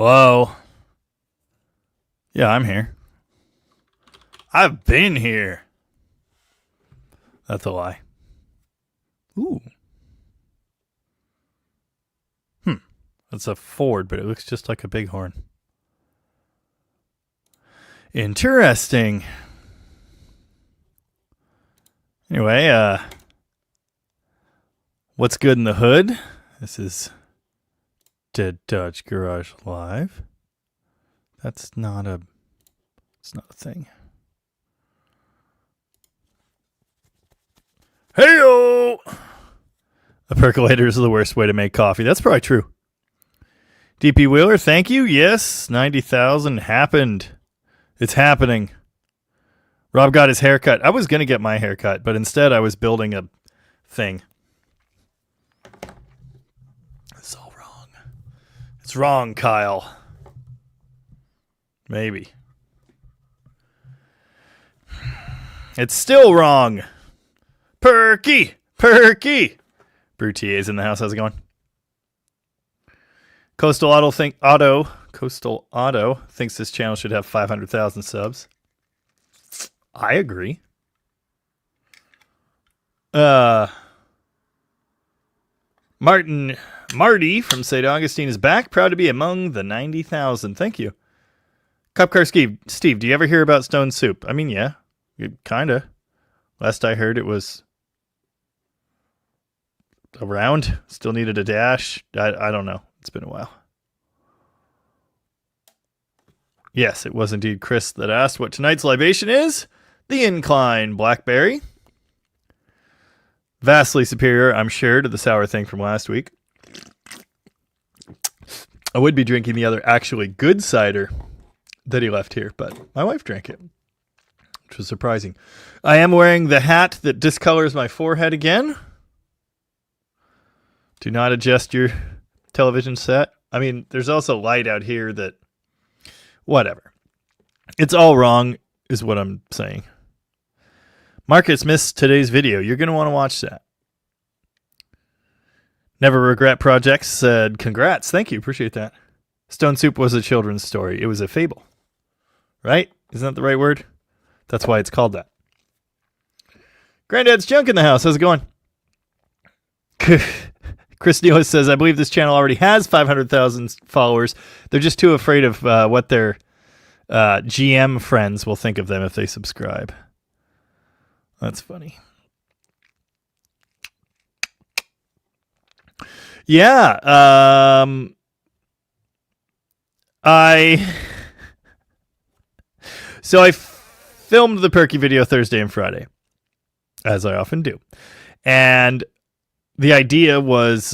Hello? Yeah, I'm here. I've been here. That's a lie. Ooh. That's a Ford, but it looks just like a Bighorn. Interesting. Anyway, what's good in the hood? This is Dead Dodge Garage Live. It's not a thing. Hey-o! A percolator is the worst way to make coffee. That's probably true. DP Wheeler, thank you. Yes, 90,000 happened. It's happening. Rob got his haircut. I was going to get my haircut, but instead I was building a thing. It's all wrong. It's wrong, Kyle. Maybe. It's still wrong. Perky! Perky! Brutier's in the house. How's it going? Coastal Auto thinks this channel should have 500,000 subs. I agree. Marty from St. Augustine is back. Proud to be among the 90,000. Thank you. Cupcar Steve, do you ever hear about Stone Soup? I mean, yeah, kinda. Last I heard, it was around. Still needed a dash. I don't know. It's been a while. Yes, it was indeed Chris that asked what tonight's libation is. The Incline Blackberry. Vastly superior, I'm sure, to the sour thing from last week. I would be drinking the other actually good cider that he left here, but my wife drank it, which was surprising. I am wearing the hat that discolors my forehead again. Do not adjust your television set. I mean, there's also light out here that... Whatever. It's all wrong, is what I'm saying. Marcus missed today's video. You're going to want to watch that. Never Regret Projects said, congrats. Thank you. Appreciate that. Stone Soup was a children's story. It was a fable. Right? Isn't that the right word? That's why it's called that. Granddad's Junk in the house. How's it going? Chris Nealis says, I believe this channel already has 500,000 followers. They're just too afraid of what their GM friends will think of them if they subscribe. That's funny. Yeah. So I filmed the Perky video Thursday and Friday, as I often do. And the idea was,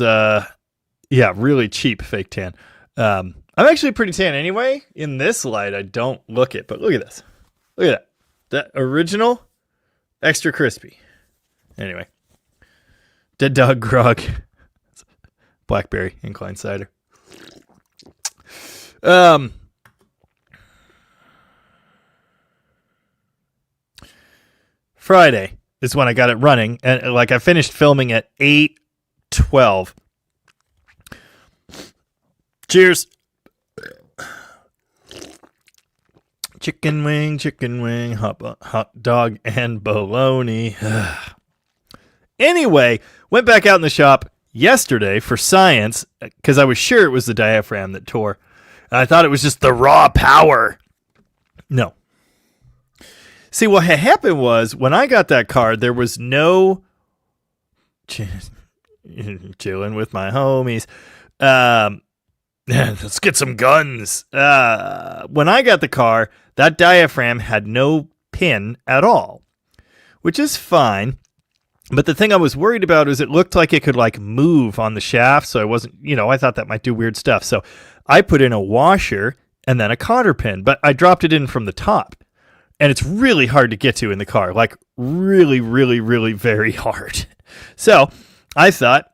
really cheap fake tan. I'm actually pretty tan anyway. In this light, I don't look it, but look at this. Look at that. That original, extra crispy. Anyway. Dead Dog Grog. Blackberry Incline Cider. Friday is when I got it running, and like I finished filming at 8:12. Cheers. Chicken wing, hot dog, and bologna. Anyway, went back out in the shop yesterday for science because I was sure it was the diaphragm that tore. And I thought it was just the raw power. No. See, what had happened was when I got that car, there was no chilling with my homies. Let's get some guns. When I got the car, that diaphragm had no pin at all, which is fine. But the thing I was worried about is it looked like it could like move on the shaft. So I wasn't, I thought that might do weird stuff. So I put in a washer and then a cotter pin, but I dropped it in from the top. And it's really hard to get to in the car, like really, really, really very hard. So I thought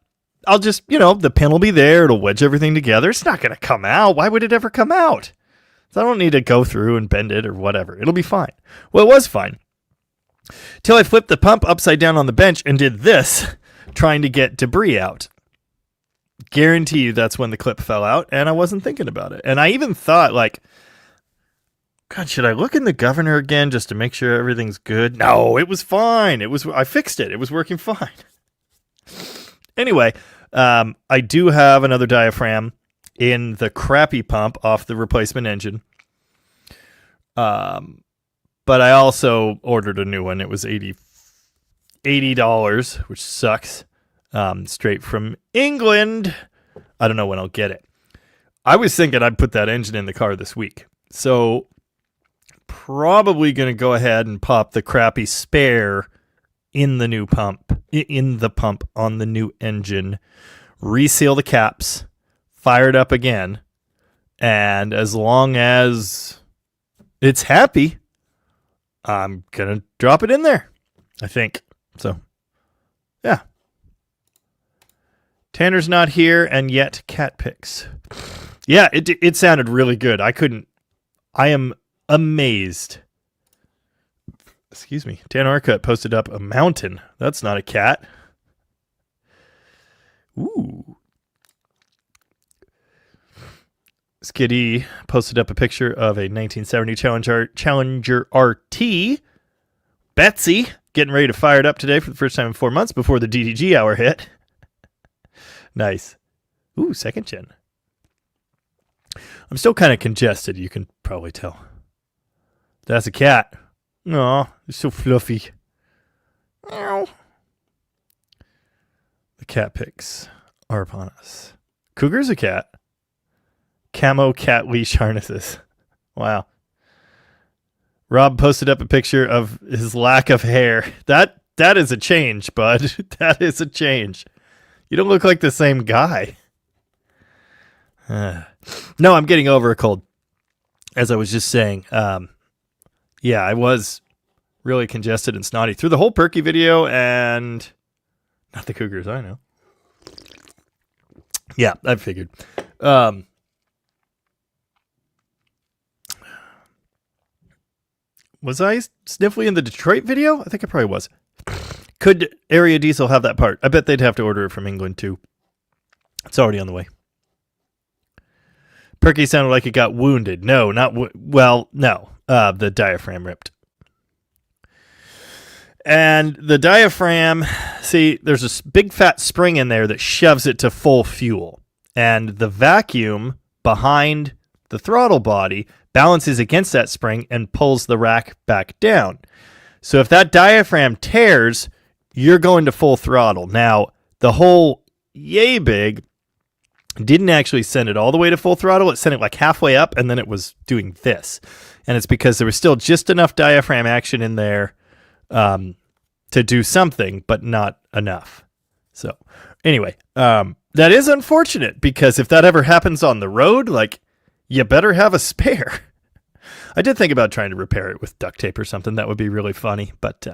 I'll just, the pin will be there. It'll wedge everything together. It's not going to come out. Why would it ever come out? So I don't need to go through and bend it or whatever. It'll be fine. Well, it was fine. Till I flipped the pump upside down on the bench and did this, trying to get debris out. guarantee you that's when the clip fell out, and I wasn't thinking about it. And I even thought, like, God, should I look in the governor again just to make sure everything's good? No, it was fine. I fixed it. It was working fine. Anyway, I do have another diaphragm in the crappy pump off the replacement engine. But I also ordered a new one. It was $80, which sucks. Straight from England. I don't know when I'll get it. I was thinking I'd put that engine in the car this week. So probably going to go ahead and pop the crappy spare in the new pump, in the pump on the new engine, reseal the caps, fire it up again. And as long as it's happy, I'm going to drop it in there, I think. So, yeah. Tanner's not here, and yet cat pics. Yeah, it sounded really good. I am amazed. Excuse me. Tanner Arcut posted up a mountain. That's not a cat. Ooh. Skiddy posted up a picture of a 1970 Challenger RT. Betsy getting ready to fire it up today for the first time in 4 months before the DDG hour hit. Nice. Ooh, second gen. I'm still kind of congested, you can probably tell. That's a cat. Aw, it's so fluffy. Meow. The cat pics are upon us. Cougar's a cat. Camo cat leash harnesses. Wow. Rob posted up a picture of his lack of hair. That is a change, bud. That is a change. You don't look like the same guy. No, I'm getting over a cold. As I was just saying. Yeah, I was really congested and snotty through the whole Perky video and not the Cougars, I know. Yeah, I figured. Was I sniffly in the Detroit video? I think I probably was. Could Area Diesel have that part? I bet they'd have to order it from England, too. It's already on the way. Perky sounded like it got wounded. No, not... well, no. The diaphragm ripped. And the diaphragm... See, there's a big fat spring in there that shoves it to full fuel. And the vacuum behind the throttle body balances against that spring and pulls the rack back down. So if that diaphragm tears, you're going to full throttle. Now, the whole yay big didn't actually send it all the way to full throttle. It sent it like halfway up, and then it was doing this. And it's because there was still just enough diaphragm action in there to do something, but not enough. So anyway, that is unfortunate, because if that ever happens on the road, like, you better have a spare. I did think about trying to repair it with duct tape or something. That would be really funny. But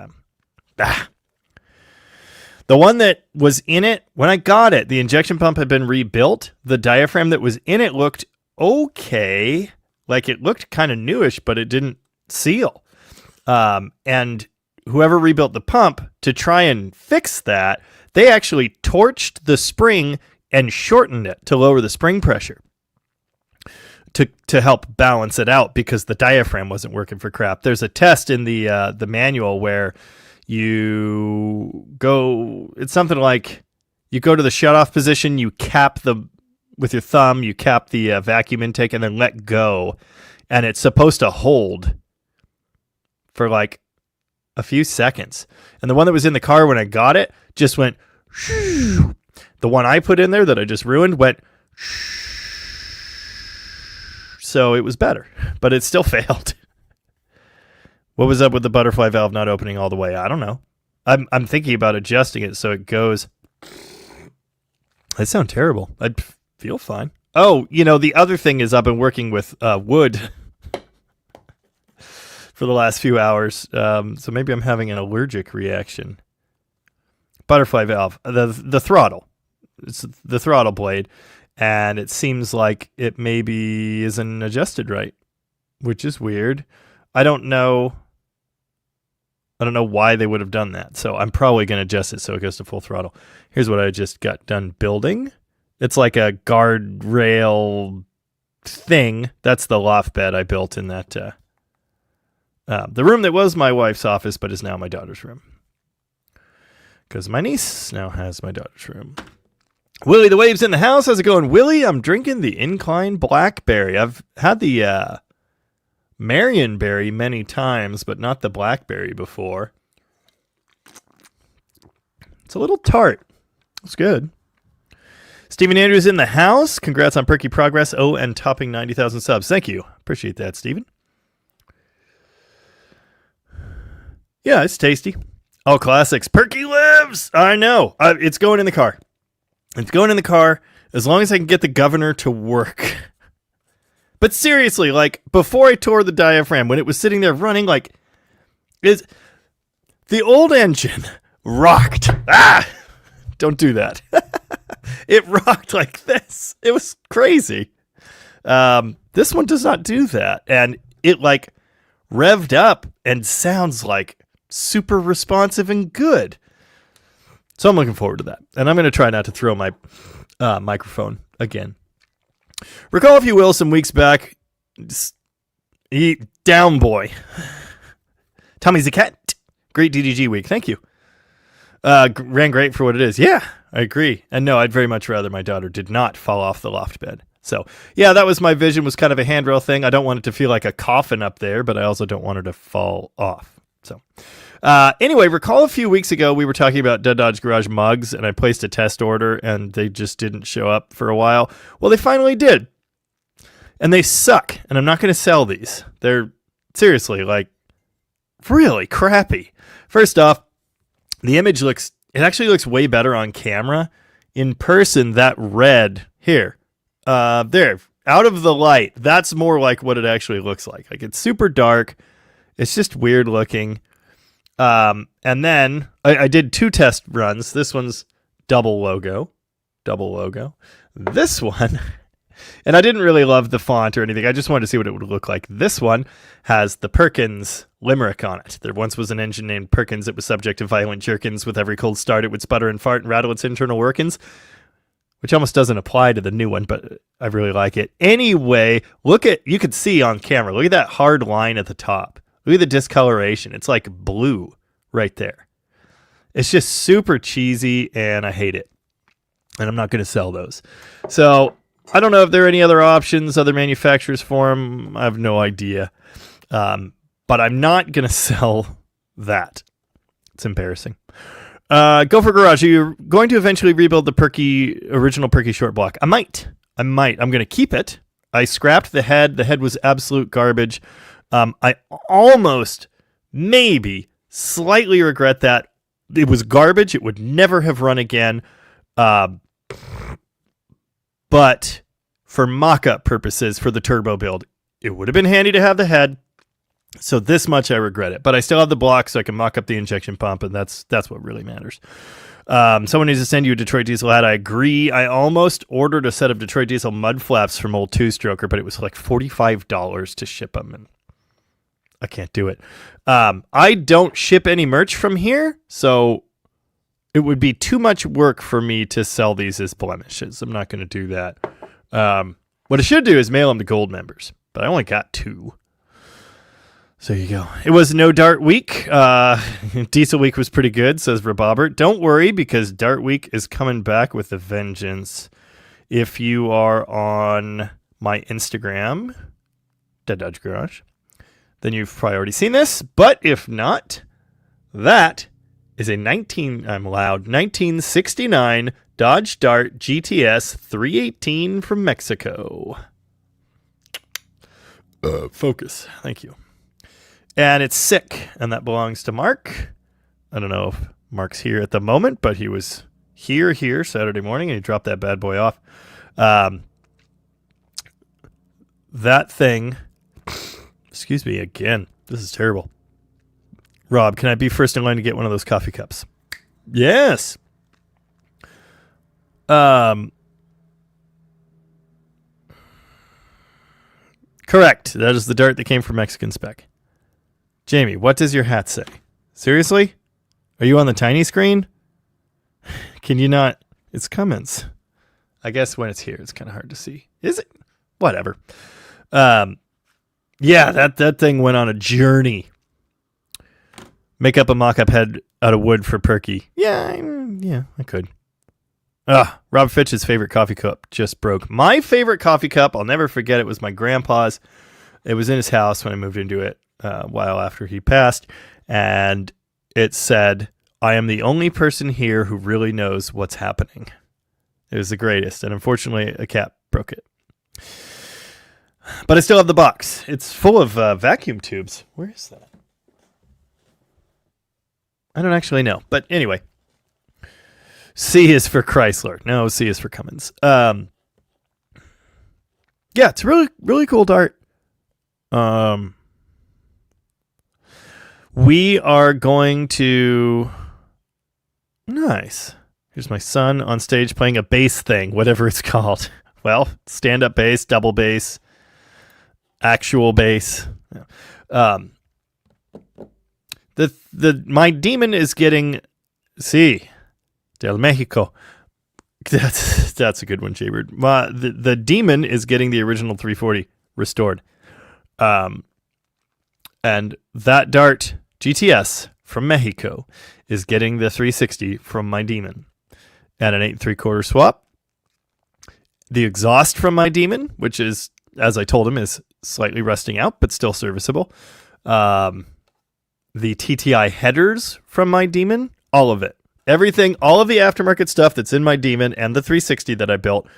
the one that was in it, when I got it, the injection pump had been rebuilt. The diaphragm that was in it looked okay. Like, it looked kind of newish, but it didn't seal. And whoever rebuilt the pump, to try and fix that, they actually torched the spring and shortened it to lower the spring pressure. To help balance it out, because the diaphragm wasn't working for crap. There's a test in the manual where you go, it's something like you go to the shutoff position, you cap with your thumb, you cap the vacuum intake and then let go. And it's supposed to hold for like a few seconds. And the one that was in the car when I got it just went, shoo. The one I put in there that I just ruined went, shoo. So it was better, but it still failed. What was up with the butterfly valve not opening all the way? I don't know. I'm thinking about adjusting it so it goes. That sounds terrible. I'd feel fine. Oh, the other thing is I've been working with wood for the last few hours, so maybe I'm having an allergic reaction. Butterfly valve, the throttle. It's the throttle blade. And it seems like it maybe isn't adjusted right, which is weird. I don't know why they would have done that. So I'm probably going to adjust it so it goes to full throttle. Here's what I just got done building. It's like a guardrail thing. That's the loft bed I built in that the room that was my wife's office but is now my daughter's room. Because my niece now has my daughter's room. Willie the Wave's in the house. How's it going, Willie? I'm drinking the Incline Blackberry. I've had the Marionberry many times, but not the Blackberry before. It's a little tart. It's good. Stephen Andrews in the house. Congrats on Perky progress. Oh, and topping 90,000 subs. Thank you. Appreciate that, Stephen. Yeah, it's tasty. All classics. Perky lives! I know. It's going in the car. It's going in the car as long as I can get the governor to work. But seriously, like, before I tore the diaphragm, when it was sitting there running, like, the old engine rocked. Ah! Don't do that. It rocked like this. It was crazy. This one does not do that. And it, like, revved up and sounds, like, super responsive and good. So I'm looking forward to that. And I'm going to try not to throw my microphone again. Recall, if you will, some weeks back, down boy. Tommy's a cat. Great DDG week. Thank you. Ran great for what it is. Yeah, I agree. And no, I'd very much rather my daughter did not fall off the loft bed. So yeah, that was my vision, was kind of a handrail thing. I don't want it to feel like a coffin up there, but I also don't want her to fall off. So anyway, recall a few weeks ago we were talking about Dead Dodge Garage mugs, and I placed a test order and they just didn't show up for a while. Well, they finally did. And they suck, and I'm not going to sell these. They're seriously, like, really crappy. First off, the image actually looks way better on camera. In person, that red here, there, out of the light, that's more like what it actually looks like. Like, it's super dark. It's just weird looking. And then I did 2 test runs. This one's double logo. This one, and I didn't really love the font or anything. I just wanted to see what it would look like. This one has the Perkins limerick on it. There once was an engine named Perkins that was subject to violent jerkins. With every cold start, it would sputter and fart and rattle its internal workings, which almost doesn't apply to the new one, but I really like it. Anyway, you could see on camera, look at that hard line at the top. Look at the discoloration. It's like blue right there. It's just super cheesy, and I hate it. And I'm not going to sell those. So I don't know if there are any other options, other manufacturers for them. I have no idea. But I'm not going to sell that. It's embarrassing. Go for Garage. Are you going to eventually rebuild the original Perky short block? I might. I'm going to keep it. I scrapped the head. The head was absolute garbage. I almost, maybe, slightly regret that. It was garbage. It would never have run again. But for mock-up purposes, for the turbo build, it would have been handy to have the head. So this much I regret it. But I still have the block, so I can mock up the injection pump, and that's what really matters. Someone needs to send you a Detroit Diesel hat. I agree. I almost ordered a set of Detroit Diesel mud flaps from old Two-Stroker, but it was like $45 to ship them, and I can't do it. I don't ship any merch from here, so it would be too much work for me to sell these as blemishes. I'm not going to do that. What I should do is mail them to gold members, but I only got 2. So there you go. It was no Dart Week. Diesel Week was pretty good, says Robobert. Don't worry, because Dart Week is coming back with a vengeance. If you are on my Instagram, Dead Dodge Garage, then you've probably already seen this. But if not, that is a 1969 Dodge Dart GTS 318 from Mexico. Focus. Thank you. And it's sick, and that belongs to Mark. I don't know if Mark's here at the moment, but he was here Saturday morning, and he dropped that bad boy off. That thing, excuse me again, this is terrible. Rob, can I be first in line to get one of those coffee cups? Yes. Correct. That is the Dart that came from Mexican Spec. Jamie, what does your hat say? Seriously? Are you on the tiny screen? Can you not? It's comments. I guess when it's here, it's kind of hard to see. Is it? Whatever. Yeah, that thing went on a journey. Make up a mock-up head out of wood for Perky. Yeah, I could. Rob Fitch's favorite coffee cup just broke. My favorite coffee cup, I'll never forget it, was my grandpa's. It was in his house when I moved into it a while after he passed. And it said, "I am the only person here who really knows what's happening." It was the greatest. And unfortunately, a cat broke it. But I still have the box. It's full of vacuum tubes. Where is that? I don't actually know. But anyway. C is for Chrysler. No, C is for Cummins. Yeah, it's a really, really cool Dart. We are going to... Nice. Here's my son on stage playing a bass thing, whatever it's called. Well, stand-up bass, double bass, actual bass. My demon is getting... C. Del Mexico. That's a good one, Jaybird. The demon is getting the original 340 restored. And that Dart GTS from Mexico is getting the 360 from my demon. And an 8 3/4 swap. The exhaust from my demon, which is, as I told him, is slightly rusting out, but still serviceable. The TTI headers from my demon, all of it. Everything, all of the aftermarket stuff that's in my demon and the 360 that I built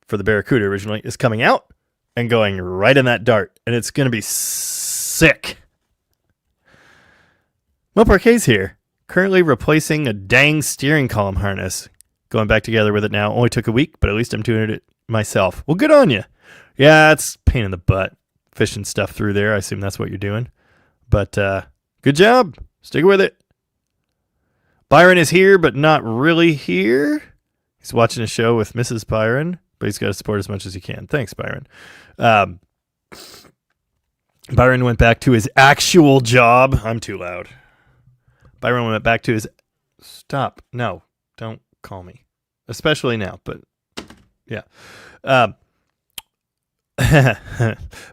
for the Barracuda originally is coming out and going right in that Dart. And it's going to be sick. Well, Perky's here. Currently replacing a dang steering column harness. Going back together with it now. Only took a week, but at least I'm doing it myself. Well, good on you. Yeah, it's a pain in the butt. Fishing stuff through there. I assume that's what you're doing. But good job. Stick with it. Byron is here, but not really here. He's watching a show with Mrs. Byron, but he's got to support as much as he can. Thanks, Byron. Byron went back to his actual job. I'm too loud. Byron went back to his... Stop. No, don't call me. Especially now, but yeah.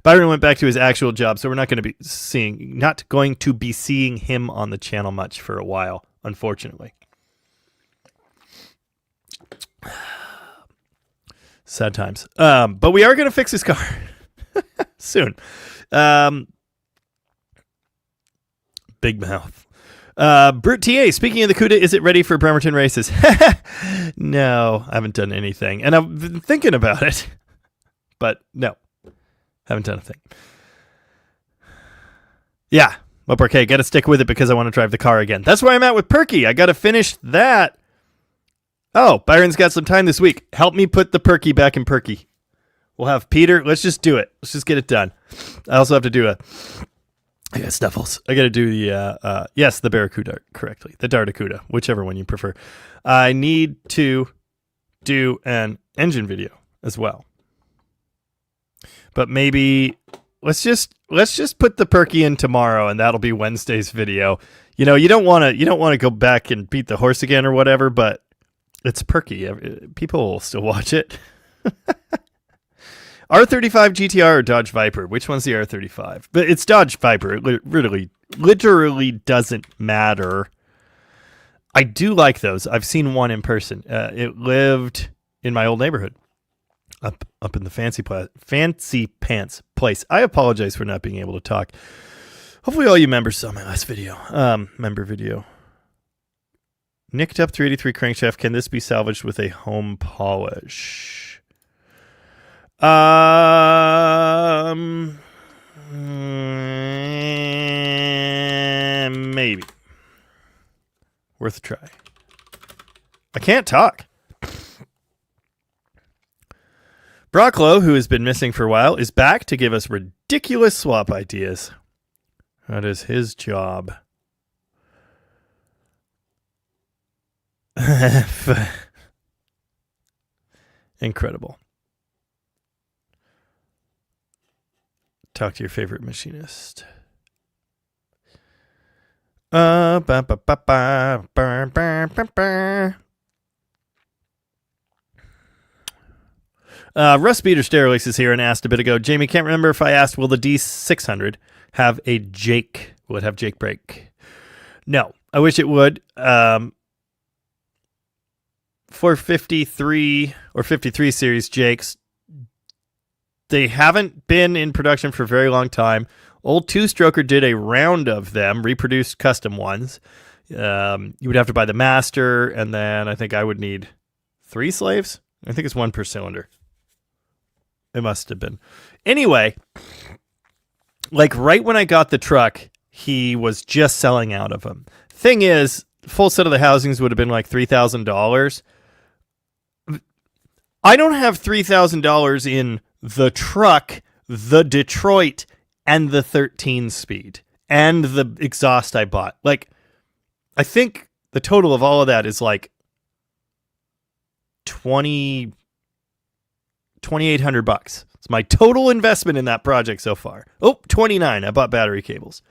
Byron went back to his actual job, so we're not going to be seeing him on the channel much for a while, unfortunately. Sad times. But we are going to fix his car soon. Big mouth. Brute TA, speaking of the CUDA, is it ready for Bremerton races? No, I haven't done anything. And I've been thinking about it. But no, haven't done a thing. Yeah, well, Perky, got to stick with it because I want to drive the car again. That's where I'm at with Perky. I got to finish that. Oh, Byron's got some time this week. Help me put the Perky back in Perky. We'll have Peter. Let's just do it. Let's just get it done. I also have to do I got Snuffles. I got to do the Barracuda correctly. The Dartacuda, whichever one you prefer. I need to do an engine video as well. But maybe let's just put the Perky in tomorrow, and that'll be Wednesday's video. You know, you don't want to go back and beat the horse again or whatever, but it's Perky. People will still watch it. R35 GTR or Dodge Viper? Which one's the R35? But it's Dodge Viper. It literally doesn't matter. I do like those. I've seen one in person. It lived in my old neighborhood. Up in the fancy pants place. I apologize for not being able to talk. Hopefully all you members saw my last video. Member video. Nicked up 383 crankshaft. Can this be salvaged with a home polish? Maybe. Worth a try. I can't talk. Brocklow, who has been missing for a while, is back to give us ridiculous swap ideas. That is his job. Incredible. Talk to your favorite machinist. Russ Beater Sterlix is here and asked a bit ago, Jamie, can't remember if I asked, will the D600 have a Jake? Will it have Jake brake? No, I wish it would. For 53 or 53 series Jakes, they haven't been in production for a very long time. Old Two-Stroker did a round of them, reproduced custom ones. You would have to buy the master, and then I think I would need 3 slaves. I think it's 1 per cylinder. It must have been. Anyway, like right when I got the truck, he was just selling out of them. Thing is, full set of the housings would have been like $3,000. I don't have $3,000 in the truck, the Detroit, and the 13-speed, and the exhaust I bought. Like, I think the total of all of that is like $2,800. It's my total investment in that project so far. Oh, 29. I bought battery cables.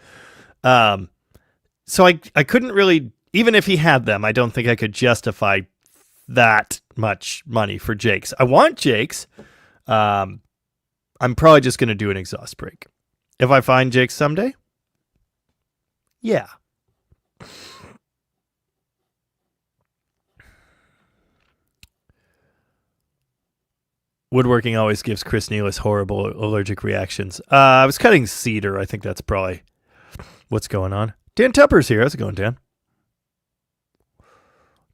So I couldn't really, even if he had them, I don't think I could justify that much money for Jakes. I want Jakes. I'm probably just going to do an exhaust brake. If I find Jakes someday, yeah. Woodworking always gives Chris Nealis horrible allergic reactions. I was cutting cedar. I think that's probably what's going on. Dan Tupper's here. How's it going, Dan?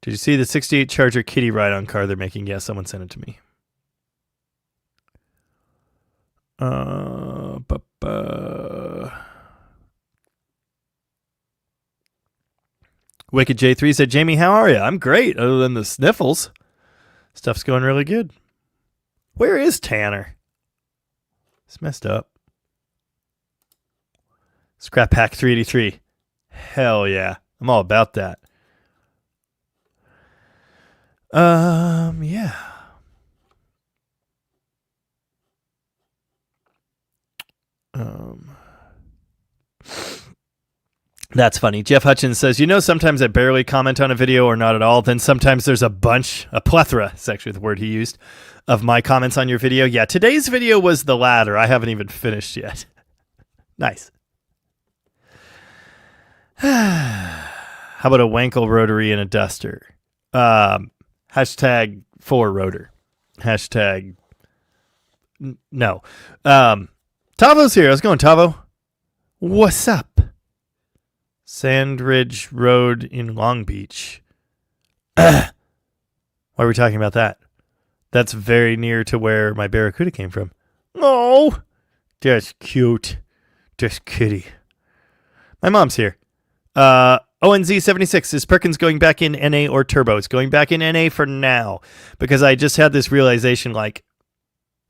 Did you see the 68 Charger kitty ride-on car they're making? Yeah, someone sent it to me. Wicked J3 said, Jamie, how are you? I'm great, other than the sniffles. Stuff's going really good. Where is Tanner? It's messed up. Scrap Pack 383. Hell yeah. I'm all about that. Yeah. That's funny. Jeff Hutchins says, sometimes I barely comment on a video or not at all. Then sometimes there's a plethora, is actually the word he used, of my comments on your video. Yeah, today's video was the latter. I haven't even finished yet. Nice. How about a Wankel rotary and a duster? Hashtag for rotor. Hashtag no. Tavo's here. How's it going, Tavo? What's up? Sandridge Road in Long Beach. Why are we talking about that? That's very near to where my Barracuda came from. Oh, that's cute. Just kitty. My mom's here. ONZ76, is Perkins going back in NA or turbo? It's going back in NA for now, because I just had this realization, like,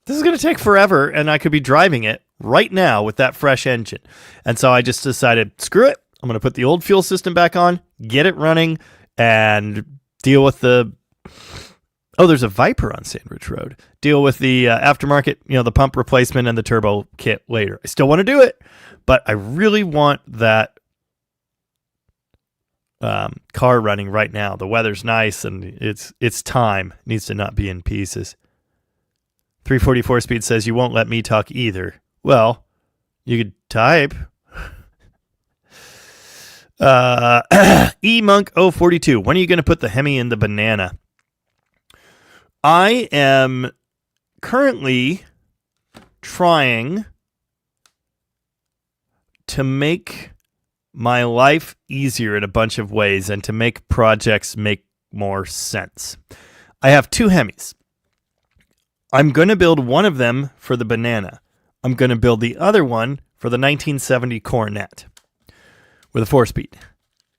this is going to take forever, and I could be driving it right now with that fresh engine. And so I just decided, screw it. I'm going to put the old fuel system back on, get it running, and deal with the... Oh, there's a Viper on Sandridge Road. Deal with the aftermarket, the pump replacement and the turbo kit later. I still want to do it, but I really want that car running right now. The weather's nice, and it's time. It needs to not be in pieces. 344 Speed says, you won't let me talk either. Well, you could type... eMonk042, when are you going to put the Hemi in the banana? I am currently trying to make my life easier in a bunch of ways and to make projects make more sense. I have 2 Hemis. I'm going to build one of them for the banana. I'm going to build the other one for the 1970 Coronet with a 4-speed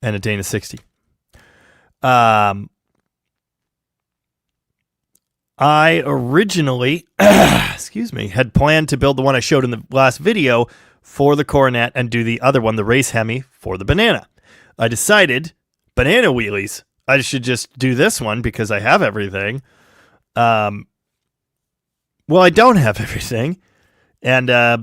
and a Dana 60. I originally, had planned to build the one I showed in the last video for the Coronet and do the other one, the race Hemi, for the banana. I decided, banana wheelies, I should just do this one because I have everything. Well, I don't have everything. And I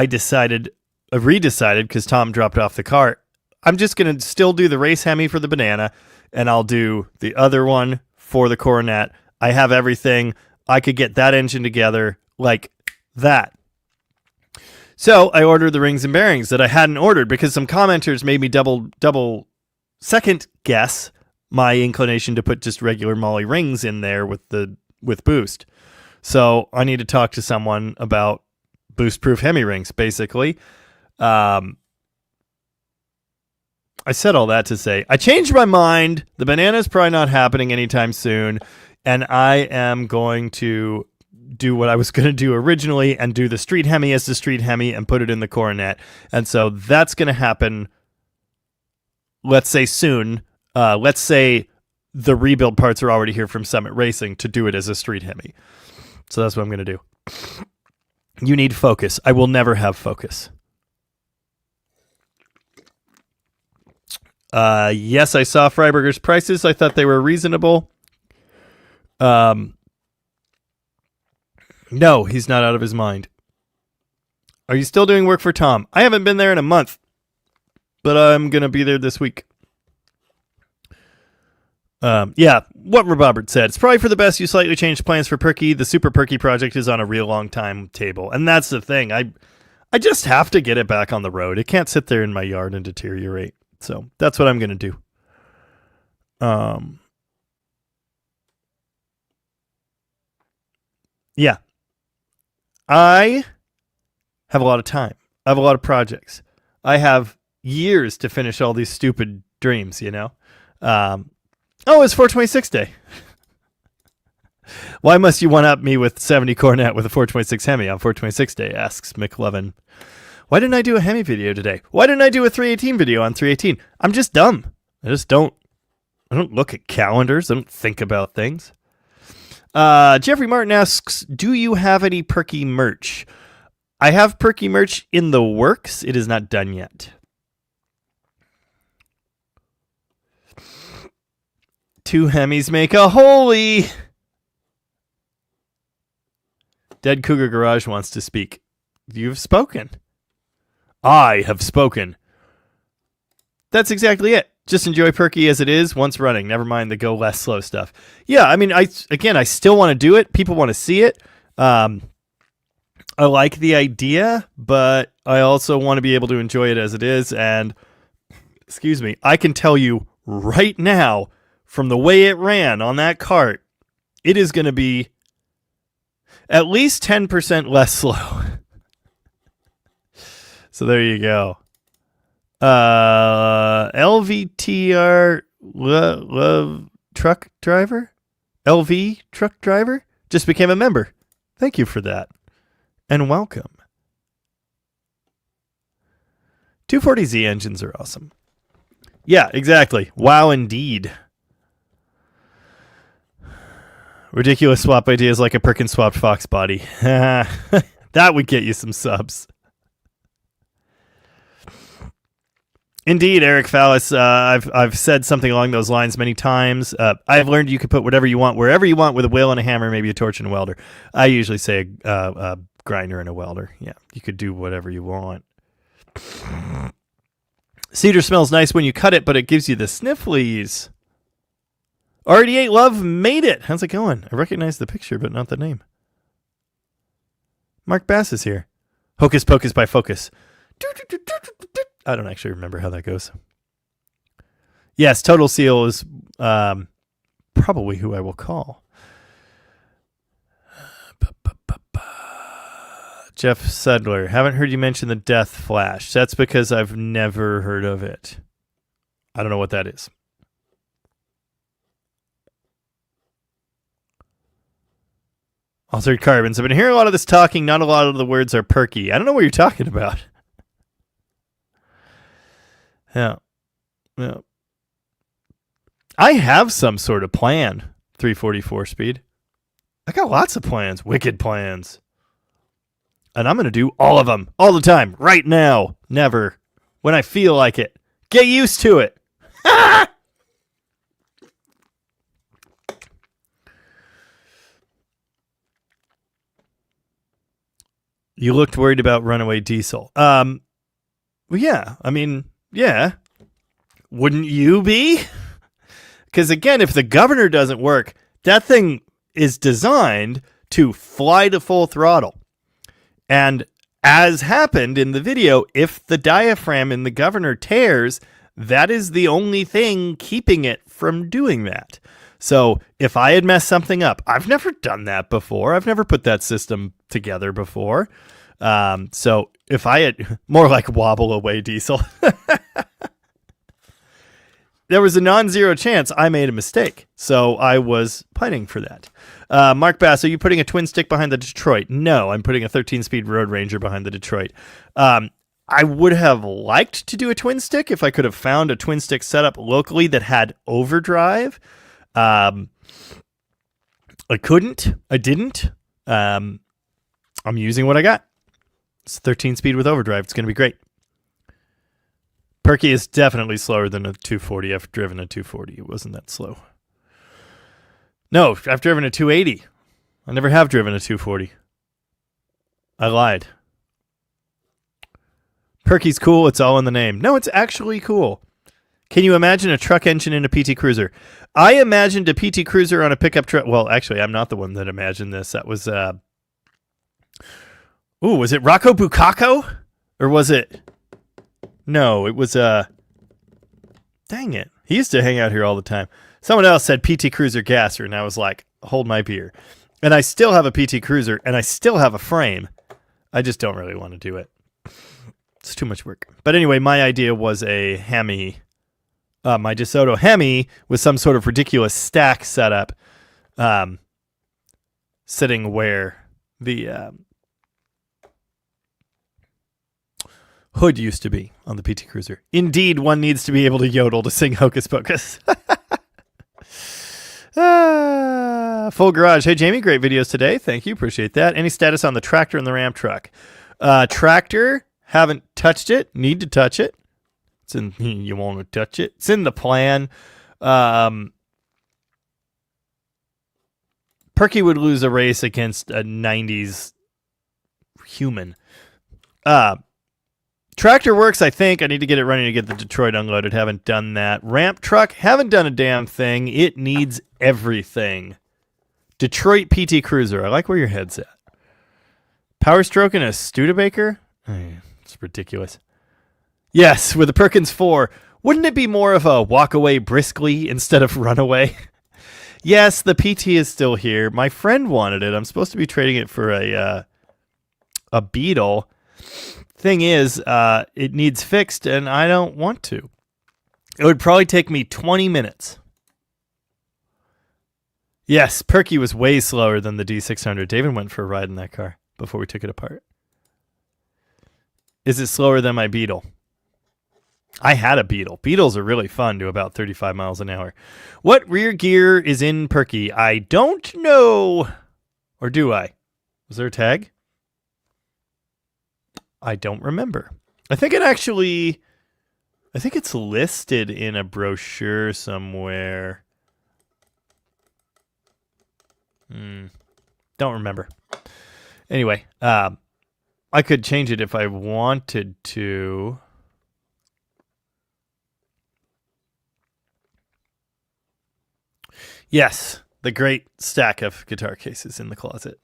redecided, because Tom dropped off the cart, I'm just going to still do the race Hemi for the banana, and I'll do the other one for the Coronet. I have everything. I could get that engine together like that. So I ordered the rings and bearings that I hadn't ordered because some commenters made me double second guess my inclination to put just regular Molly rings in there with boost. So I need to talk to someone about boost-proof Hemi rings, basically. I said all that to say I changed my mind. The banana's probably not happening anytime soon, and I am going to do what I was going to do originally and do the street Hemi as the street Hemi and put it in the Coronet. And so that's going to happen, let's say soon. Let's say the rebuild parts are already here from Summit Racing to do it as a street Hemi. So that's what I'm going to do. You need focus. I will never have focus. Yes, I saw Freiburger's prices. I thought they were reasonable. No, he's not out of his mind. Are you still doing work for Tom? I haven't been there in a month, but I'm going to be there this week. Yeah, what Robert said. It's probably for the best you slightly changed plans for Perky. The Super Perky project is on a real long timetable. And that's the thing. I just have to get it back on the road. It can't sit there in my yard and deteriorate. So that's what I'm going to do. Yeah. I have a lot of time. I have a lot of projects. I have years to finish all these stupid dreams, you know? Oh, it's 426 day. Why must you one-up me with 70 Coronet with a 426 Hemi on 426 day, asks McLovin. Why didn't I do a Hemi video today? Why didn't I do a 318 video on 318? I'm just dumb. I don't look at calendars. I don't think about things. Jeffrey Martin asks, do you have any Perky merch? I have Perky merch in the works. It is not done yet. Two Hemis make a holy. Dead Cougar Garage wants to speak. You've spoken. I have spoken. That's exactly it. Just enjoy Perky as it is once running. Never mind the go less slow stuff. Yeah, I mean, I still want to do it. People want to see it. I like the idea, but I also want to be able to enjoy it as it is. And, excuse me, I can tell you right now, from the way it ran on that cart, it is going to be at least 10% less slow. So there you go. LVTR truck driver? LV truck driver? Just became a member. Thank you for that. And welcome. 240Z engines are awesome. Yeah, exactly. Wow, indeed. Ridiculous swap ideas like a Perkins swapped Fox body. That would get you some subs. Indeed, Eric Fallis. I've said something along those lines many times. I've learned you can put whatever you want, wherever you want, with a wheel and a hammer, maybe a torch and a welder. I usually say a grinder and a welder. Yeah, you could do whatever you want. Cedar smells nice when you cut it, but it gives you the snifflies. RD8 Love made it. How's it going? I recognize the picture, but not the name. Mark Bass is here. Hocus Pocus by Focus. I don't actually remember how that goes. Yes, Total Seal is probably who I will call. Jeff Sedler. Haven't heard you mention the Death Flash. That's because I've never heard of it. I don't know what that is. Altered Carbons. I've been hearing a lot of this talking. Not a lot of the words are perky. I don't know what you're talking about. Yeah. I have some sort of plan. 344 speed. I got lots of plans. Wicked plans. And I'm going to do all of them. All the time. Right now. Never. When I feel like it. Get used to it. You looked worried about runaway diesel. Well, yeah. I mean, yeah. Wouldn't you be? Because again, if the governor doesn't work, that thing is designed to fly to full throttle. And as happened in the video, if the diaphragm in the governor tears, that is the only thing keeping it from doing that. So if I had messed something up, I've never done that before. I've never put that system together before. So if I had, more like wobble away diesel, there was a non-zero chance I made a mistake. So I was planning for that. Mark Bass, are you putting a twin stick behind the Detroit? No, I'm putting a 13-speed Road Ranger behind the Detroit. I would have liked to do a twin stick if I could have found a twin stick setup locally that had overdrive. I couldn't. I didn't. I'm using what I got. It's 13-speed with overdrive. It's going to be great. Perky is definitely slower than a 240. I've driven a 240. It wasn't that slow. No, I've driven a 280. I never have driven a 240. I lied. Perky's cool. It's all in the name. No, it's actually cool. Can you imagine a truck engine in a PT Cruiser? I imagined a PT Cruiser on a pickup truck. Well, actually, I'm not the one that imagined this. That was, was it Rocco Bucaco? Or was it... No, it was, dang it. He used to hang out here all the time. Someone else said PT Cruiser Gasser, and I was like, hold my beer. And I still have a PT Cruiser, and I still have a frame. I just don't really want to do it. It's too much work. But anyway, my idea was a Hemi, my DeSoto Hemi with some sort of ridiculous stack setup, sitting where the hood used to be on the PT Cruiser. Indeed, one needs to be able to yodel to sing Hocus Pocus. Full garage. Hey, Jamie, great videos today. Thank you. Appreciate that. Any status on the tractor and the Ram truck? Tractor, haven't touched it. Need to touch it. It's in, you want to touch it. It's in the plan. Perky would lose a race against a 90s human. Tractor works, I think. I need to get it running to get the Detroit unloaded. Haven't done that. Ramp truck, haven't done a damn thing. It needs everything. Detroit PT Cruiser. I like where your head's at. Power stroke and a Studebaker? It's ridiculous. Yes, with the Perkins 4. Wouldn't it be more of a walk away briskly instead of run away? Yes, the PT is still here. My friend wanted it. I'm supposed to be trading it for a Beetle. Thing is, it needs fixed, and I don't want to. It would probably take me 20 minutes. Yes, Perky was way slower than the D600. David went for a ride in that car before we took it apart. Is it slower than my Beetle? I had a Beetle. Beetles are really fun to about 35 miles an hour. What rear gear is in Perky? I don't know. Or do I? Was there a tag? I don't remember. I think it's listed in a brochure somewhere. Don't remember. Anyway, I could change it if I wanted to. Yes, the great stack of guitar cases in the closet.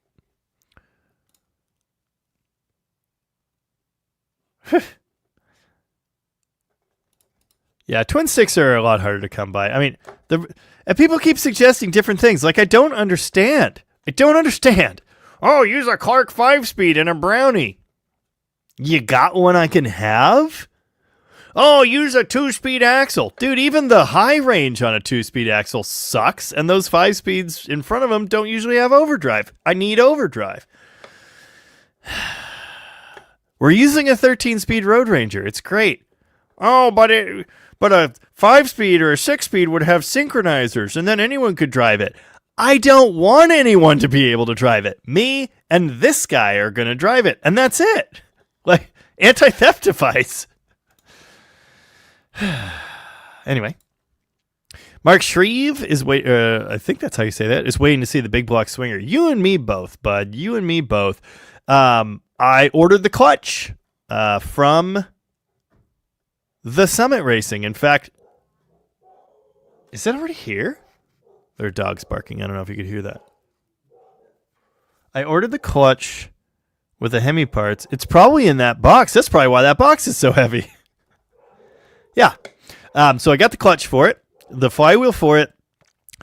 Yeah, twin sticks are a lot harder to come by. I mean, and people keep suggesting different things. Like, I don't understand. Oh, use a Clark 5-speed and a Brownie. You got one I can have? Oh, use a 2-speed axle. Dude, even the high range on a 2-speed axle sucks, and those 5-speeds in front of them don't usually have overdrive. I need overdrive. We're using a 13-speed Road Ranger. It's great. Oh, but a 5-speed or a 6-speed would have synchronizers, and then anyone could drive it. I don't want anyone to be able to drive it. Me and this guy are going to drive it, and that's it. Like, anti-theft device. Anyway. Mark Shreve is I think that's how you say that, is waiting to see the big block swinger. You and me both, bud. You and me both. I ordered the clutch from the Summit Racing. In fact, is that already here? There are dogs barking. I don't know if you could hear that. I ordered the clutch with the Hemi parts. It's probably in that box. That's probably why that box is so heavy. Yeah. So I got the clutch for it. The flywheel for it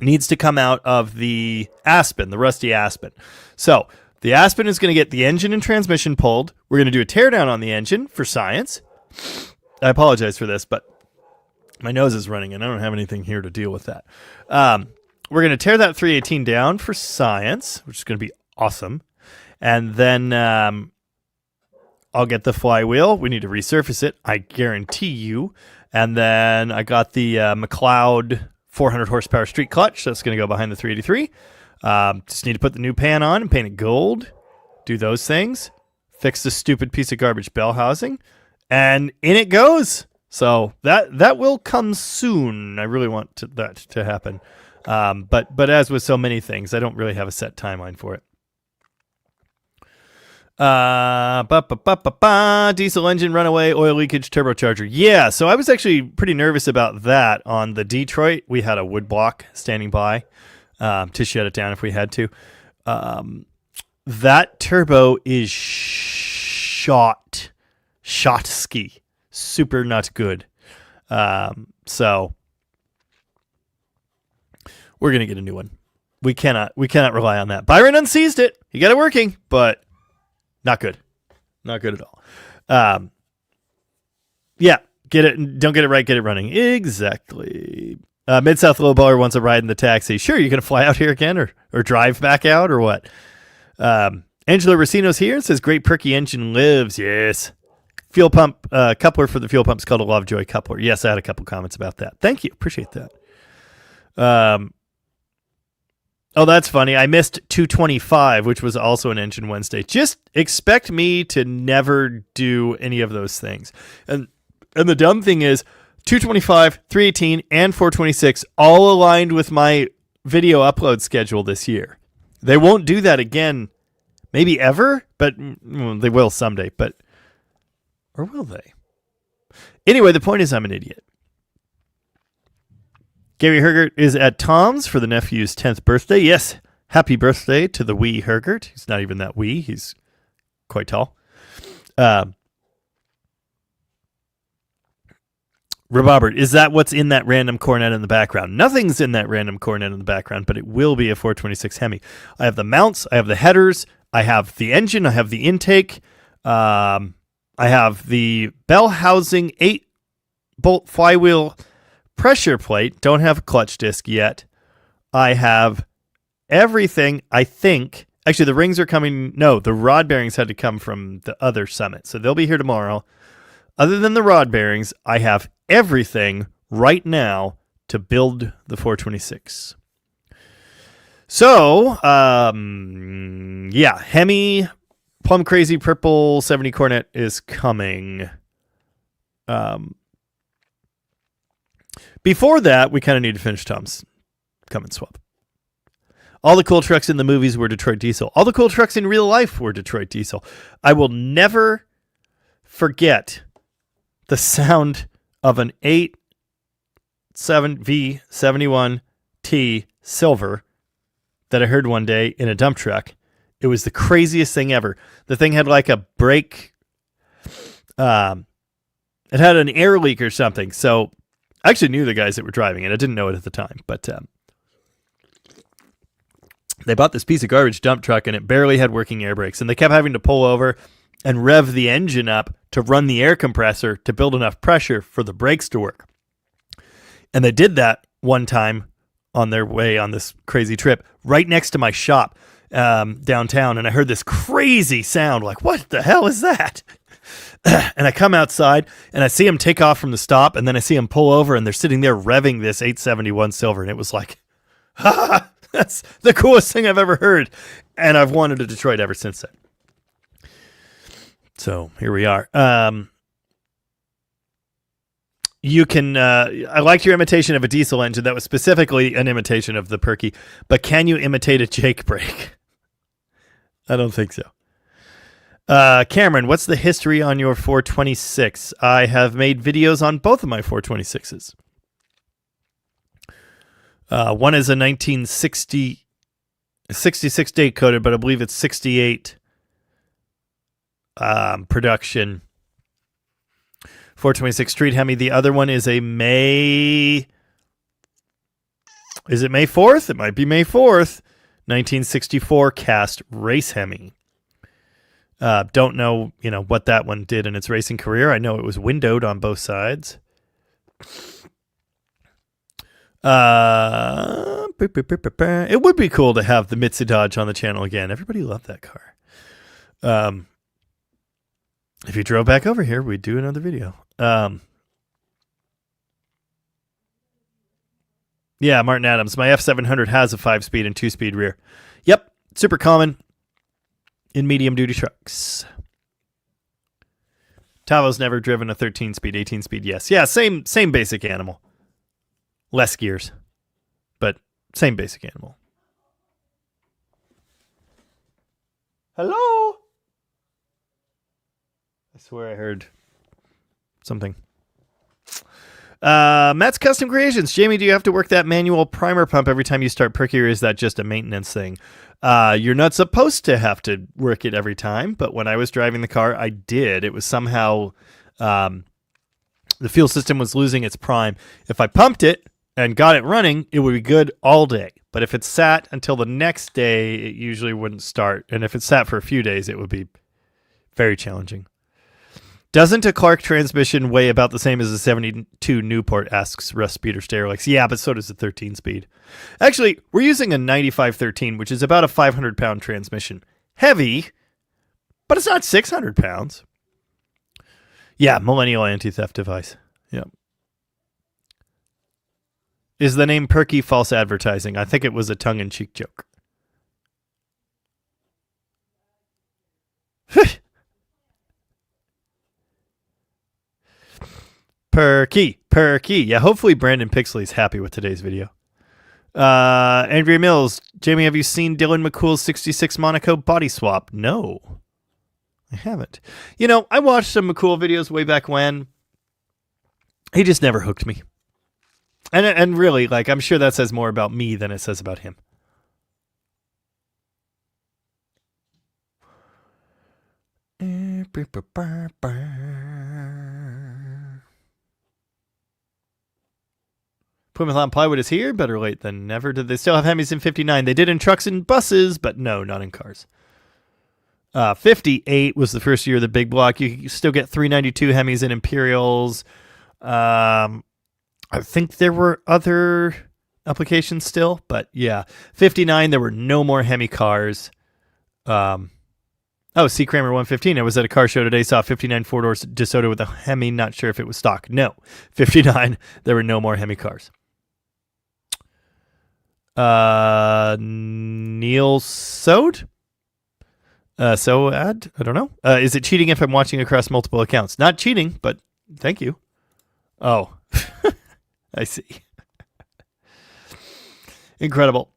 needs to come out of the Aspen, the rusty Aspen. So the Aspen is going to get the engine and transmission pulled. We're going to do a teardown on the engine for science. I apologize for this, but my nose is running and I don't have anything here to deal with that. We're going to tear that 318 down for science, which is going to be awesome. And then I'll get the flywheel. We need to resurface it, I guarantee you. And then I got the McLeod 400 horsepower street clutch. That's going to go behind the 383. Just need to put the new pan on and paint it gold. Do those things. Fix the stupid piece of garbage bell housing. And in it goes. So that will come soon. I really want that to happen. But as with so many things, I don't really have a set timeline for it. Diesel engine runaway, oil leakage, turbocharger. Yeah, so I was actually pretty nervous about that on the Detroit. We had a wood block standing by to shut it down if we had to. That turbo is shot ski. Super not good. So we're going to get a new one. We cannot rely on that. Byron unseized it. He got it working, but not good. Not good at all. Yeah, get it. Don't get it right. Get it running. Exactly. Mid-South Lowballer wants a ride in the taxi. Sure, you're going to fly out here again or drive back out or what? Angela Racino's here and says, great Perky engine lives. Yes. Fuel pump coupler for the fuel pump is called a Lovejoy coupler. Yes, I had a couple comments about that. Thank you. Appreciate that. Oh, that's funny. I missed 225, which was also an Engine Wednesday. Just expect me to never do any of those things. And the dumb thing is 225, 318, and 426 all aligned with my video upload schedule this year. They won't do that again, maybe ever, but they will someday. Or will they? Anyway, the point is I'm an idiot. Gary Hergert is at Tom's for the nephew's 10th birthday. Yes, happy birthday to the wee Hergert. He's not even that wee. He's quite tall. Robert, is that what's in that random cornet in the background? Nothing's in that random cornet in the background, but it will be a 426 Hemi. I have the mounts. I have the headers. I have the engine. I have the intake. I have the bell housing 8-bolt flywheel pressure plate. Don't have a clutch disc yet. I have everything, I think. Actually, the rings are coming. No, the rod bearings had to come from the other Summit, so they'll be here tomorrow. Other than the rod bearings, I have everything right now to build the 426. So, yeah, Hemi Plum Crazy Purple 70 Cornet is coming. Before that, we kind of need to finish Tom's Come and Swap. All the cool trucks in the movies were Detroit diesel. All the cool trucks in real life were Detroit diesel. I will never forget the sound of an 87V71T Silver that I heard one day in a dump truck. It was the craziest thing ever. The thing had like a brake. It had an air leak or something. So I actually knew the guys that were driving it. I didn't know it at the time, but they bought this piece of garbage dump truck and it barely had working air brakes. And they kept having to pull over and rev the engine up to run the air compressor to build enough pressure for the brakes to work. And they did that one time on their way on this crazy trip right next to my shop downtown. And I heard this crazy sound like, what the hell is that? And I come outside and I see them take off from the stop, and then I see them pull over and they're sitting there revving this 871 Silver. And it was like, ha, that's the coolest thing I've ever heard. And I've wanted a Detroit ever since then. So here we are. You can, I liked your imitation of a diesel engine. That was specifically an imitation of the Perky, but can you imitate a Jake brake? I don't think so. Cameron, what's the history on your 426? I have made videos on both of my 426s. One is a 1960 66 date coded, but I believe it's 68 production. 426 Street Hemi. The other one is a May. Is it May 4th? It might be May 4th. 1964 cast race Hemi. Don't know, what that one did in its racing career. I know it was windowed on both sides. It would be cool to have the Mitsu Dodge on the channel again. Everybody loved that car. If you drove back over here, we'd do another video. Yeah, Martin Adams. My F700 has a 5-speed and 2-speed rear. Yep, super common in medium-duty trucks. Tavo's never driven a 13-speed, 18-speed. Yes. Yeah, same basic animal. Less gears, but same basic animal. Hello? I swear I heard something. Matt's Custom Creations. Jamie, do you have to work that manual primer pump every time you start Perky, or is that just a maintenance thing? You're not supposed to have to work it every time, but when I was driving the car, I did. It was somehow the fuel system was losing its prime. If I pumped it and got it running, it would be good all day. But if it sat until the next day, it usually wouldn't start. And if it sat for a few days, it would be very challenging. Doesn't a Clark transmission weigh about the same as a 72 Newport, asks Russ Peter Sterlix. Yeah, but so does the 13-speed. Actually, we're using a 9513, which is about a 500-pound transmission. Heavy, but it's not 600 pounds. Yeah, millennial anti-theft device. Yep. Is the name Perky false advertising? I think it was a tongue-in-cheek joke. Perky. Yeah, hopefully Brandon Pixley's happy with today's video. Andrea Mills. Jamie, have you seen Dylan McCool's 66 Monaco body swap? No, I haven't. I watched some McCool videos way back when. He just never hooked me. And really, I'm sure that says more about me than it says about him. Plymouth Lawn Plywood is here. Better late than never. Did they still have Hemis in 59? They did in trucks and buses, but no, not in cars. 58 was the first year of the big block. You still get 392 Hemis and Imperials. I think there were other applications still, but yeah. 59, there were no more Hemi cars. C. Kramer 115. I was at a car show today, saw a 59 four-door DeSoto with a Hemi. Not sure if it was stock. No. 59, there were no more Hemi cars. Neil Sode? Soad? I don't know. Is it cheating if I'm watching across multiple accounts? Not cheating, but thank you. Oh, I see. Incredible.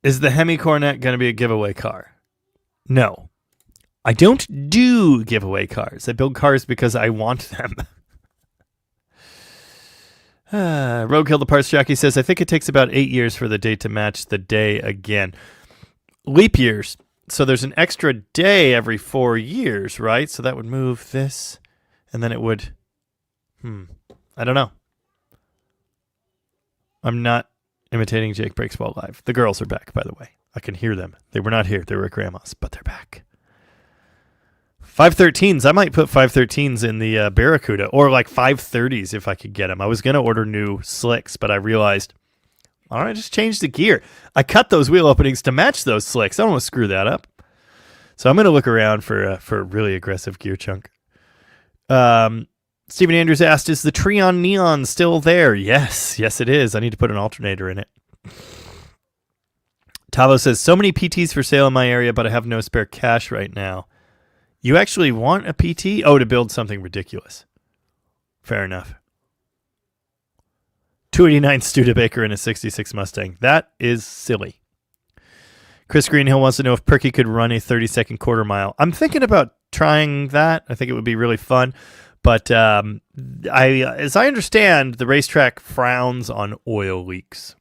Is the Hemi Coronet going to be a giveaway car? No. I don't do giveaway cars. I build cars because I want them. Roadkill the Parts Jockey says, I think it takes about 8 years for the day to match the day again. Leap years. So there's an extra day every 4 years, right? So that would move this, and then it would... I don't know. I'm not imitating Jake Breaks Ball live. The girls are back, by the way. I can hear them. They were not here. They were at Grandma's, but they're back. 513s. I might put 513s in the Barracuda, or 530s if I could get them. I was going to order new slicks, but I realized, all right, just change the gear. I cut those wheel openings to match those slicks. I don't want to screw that up. So I'm going to look around for a really aggressive gear chunk. Stephen Andrews asked, is the Treon Neon still there? Yes, it is. I need to put an alternator in it. Tavo says, so many PTs for sale in my area, but I have no spare cash right now. You actually want a PT? Oh, to build something ridiculous. Fair enough. 289 Studebaker in a 66 Mustang. That is silly. Chris Greenhill wants to know if Perky could run a 30-second quarter mile. I'm thinking about trying that. I think it would be really fun. But as I understand, the racetrack frowns on oil leaks.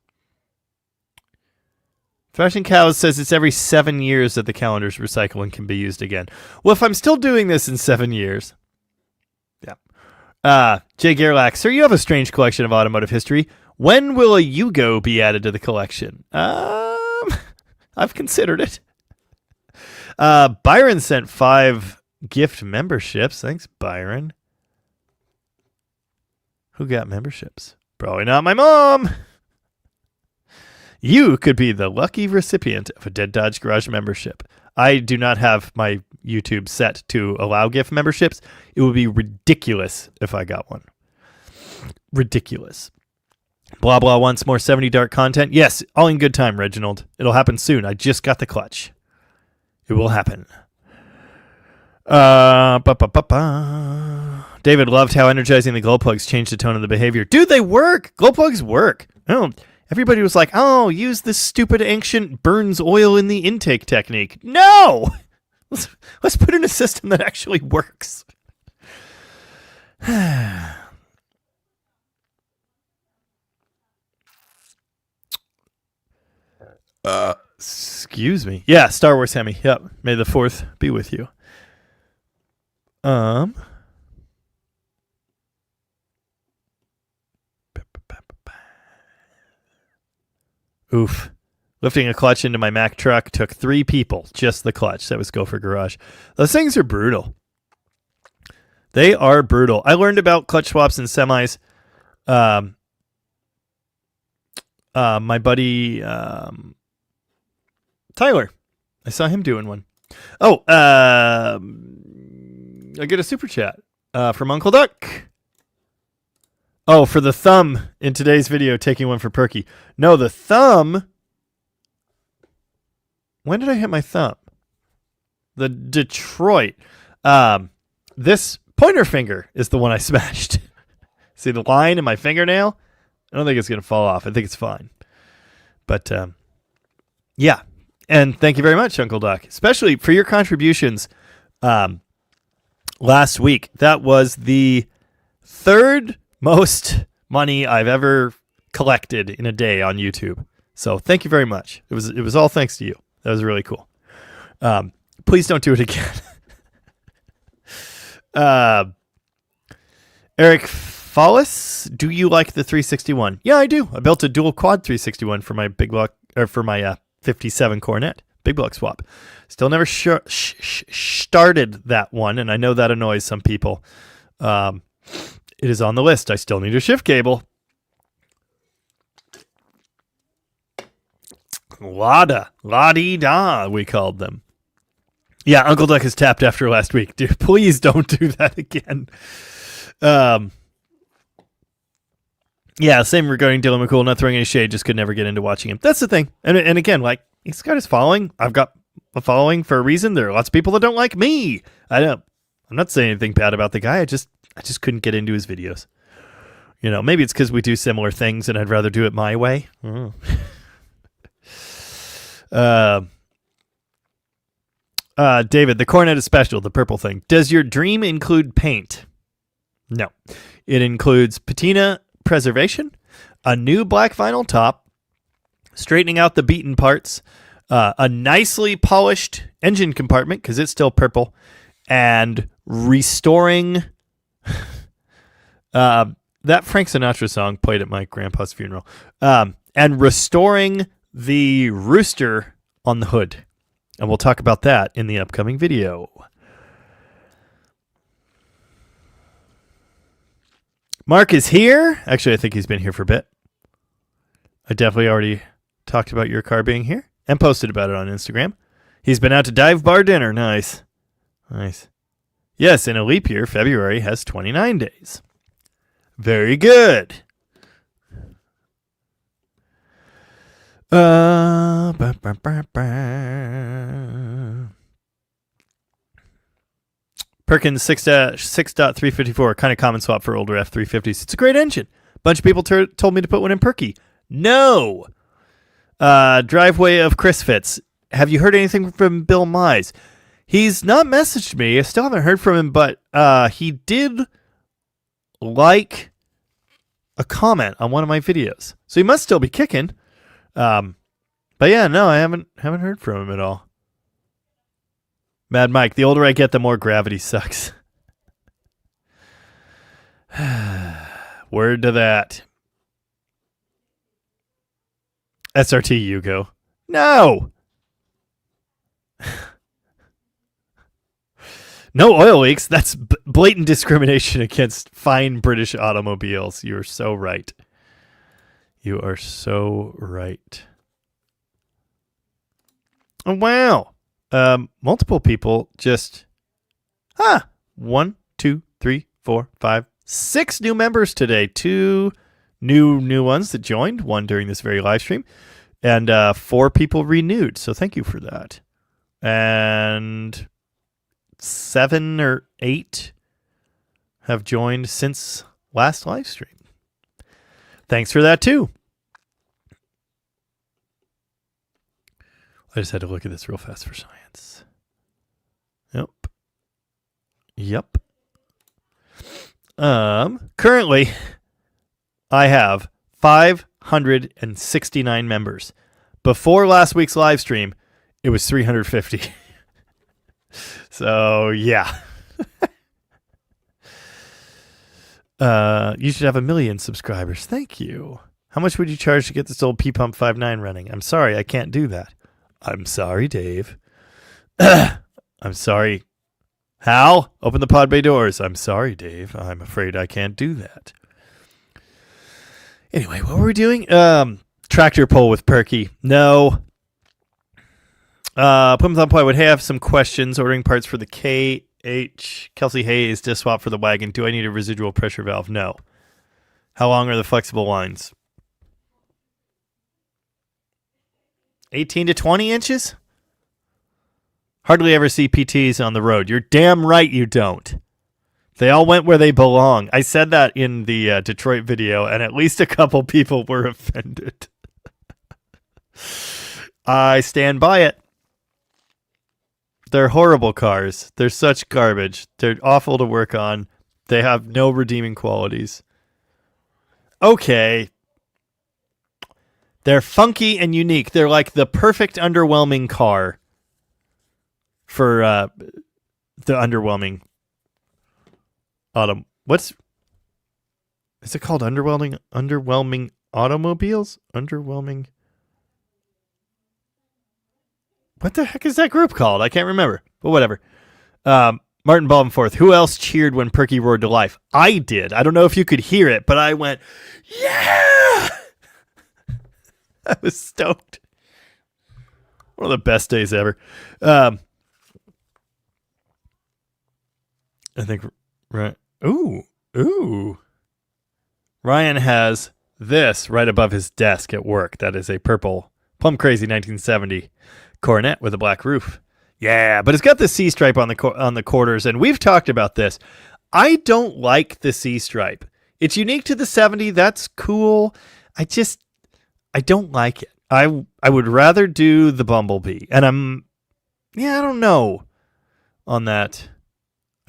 Fashion Cows says it's every 7 years that the calendar's recycle and can be used again. Well, if I'm still doing this in 7 years... Yeah. Jay Gerlach, sir, you have a strange collection of automotive history. When will a Yugo be added to the collection? I've considered it. Byron sent 5 gift memberships. Thanks, Byron. Who got memberships? Probably not my mom. You could be the lucky recipient of a Dead Dodge Garage membership. I do not have my YouTube set to allow gift memberships. It would be ridiculous if I got one. Ridiculous. Blah, blah wants more 70 Dart content. Yes, all in good time, Reginald. It'll happen soon. I just got the clutch. It will happen. David loved how energizing the glow plugs changed the tone of the behavior. Dude, they work. Glow plugs work. Oh, everybody was like, oh, use this stupid ancient burns oil in the intake technique. No! Let's put in a system that actually works. Excuse me. Yeah, Star Wars Hemi. Yep. May the 4th be with you. Oof. Lifting a clutch into my Mack truck took 3 people. Just the clutch. That was Gopher Garage. Those things are brutal. They are brutal. I learned about clutch swaps and semis. My buddy Tyler. I saw him doing one. Oh, I get a super chat from Uncle Duck. Oh, for the thumb in today's video, taking one for Perky. No, the thumb. When did I hit my thumb? The Detroit. This pointer finger is the one I smashed. See the line in my fingernail? I don't think it's going to fall off. I think it's fine. But, yeah. And thank you very much, Uncle Duck, especially for your contributions last week. That was the 3rd most money I've ever collected in a day on YouTube. So thank you very much. It was all thanks to you. That was really cool. Please don't do it again. Eric Follis, do you like the 361? Yeah, I do. I built a dual quad 361 for my big block or for my 57 Coronet big block swap. Still never started that one, and I know that annoys some people. It is on the list. I still need a shift cable. La-dee-da, we called them. Yeah, Uncle Duck is tapped after last week. Dude, please don't do that again. Yeah, same regarding Dylan McCool. Not throwing any shade, just could never get into watching him. That's the thing. And again, like, he's got his following. I've got a following for a reason. There are lots of people that don't like me. I'm not saying anything bad about the guy. I just couldn't get into his videos. You know, maybe it's because we do similar things and I'd rather do it my way. David, the Coronet is special, the purple thing. Does your dream include paint? No. It includes patina preservation, a new black vinyl top, straightening out the beaten parts, a nicely polished engine compartment because it's still purple, and restoring that Frank Sinatra song played at my grandpa's funeral, and restoring the rooster on the hood. And we'll talk about that in the upcoming video. Mark is here. Actually, I think he's been here for a bit. I definitely already talked about your car being here and posted about it on Instagram. He's been out to dive bar dinner. Nice. Nice. Yes, in a leap year, February has 29 days. Very good. Perkins 6.354, kind of common swap for older F350s. It's a great engine. Bunch of people told me to put one in Perky. No. Driveway of Chris Fitz. Have you heard anything from Bill Mize? He's not messaged me. I still haven't heard from him, but he did like a comment on one of my videos. So he must still be kicking. But yeah, no, I haven't heard from him at all. Mad Mike, the older I get, the more gravity sucks. Word to that. SRT Yugo. No! No oil leaks. That's blatant discrimination against fine British automobiles. You're so right. You are so right. Oh, wow. Multiple people just... 1, 2, 3, 4, 5, 6 new members today. 2 new ones that joined. 1 during this very live stream. And 4 people renewed. So thank you for that. And 7 or 8 have joined since last live stream. Thanks for that too. I just had to look at this real fast for science. Yep. Currently, I have 569 members. Before last week's live stream, it was 350. So, yeah. You should have 1 million subscribers. Thank you. How much would you charge to get this old P-Pump 5.9 running? I'm sorry, I can't do that. I'm sorry, Dave. I'm sorry. Hal, open the pod bay doors. I'm sorry, Dave. I'm afraid I can't do that. Anyway, what were we doing? Tractor pull with Perky. No. Plymouth Employee would have some questions. Ordering parts for the KH Kelsey Hayes disc swap for the wagon. Do I need a residual pressure valve? No. How long are the flexible lines? 18 to 20 inches? Hardly ever see PTs on the road. You're damn right you don't. They all went where they belong. I said that in the Detroit video, and at least a couple people were offended. I stand by it. They're horrible cars. They're such garbage. They're awful to work on. They have no redeeming qualities. Okay. They're funky and unique. They're like the perfect underwhelming car for the underwhelming autumn. Is it called underwhelming automobiles? Underwhelming. What the heck is that group called? I can't remember, but whatever. Martin Baldenforth. Who else cheered when Perky roared to life? I did. I don't know if you could hear it, but I went, yeah! I was stoked. One of the best days ever. I think, right. Ooh. Ryan has this right above his desk at work. That is a purple Plum Crazy 1970 Coronet with a black roof. Yeah, but it's got the C stripe on the quarters, and we've talked about this. I don't like the C stripe. It's unique to the 70. That's cool. I don't like it. I would rather do the Bumblebee, and I don't know on that.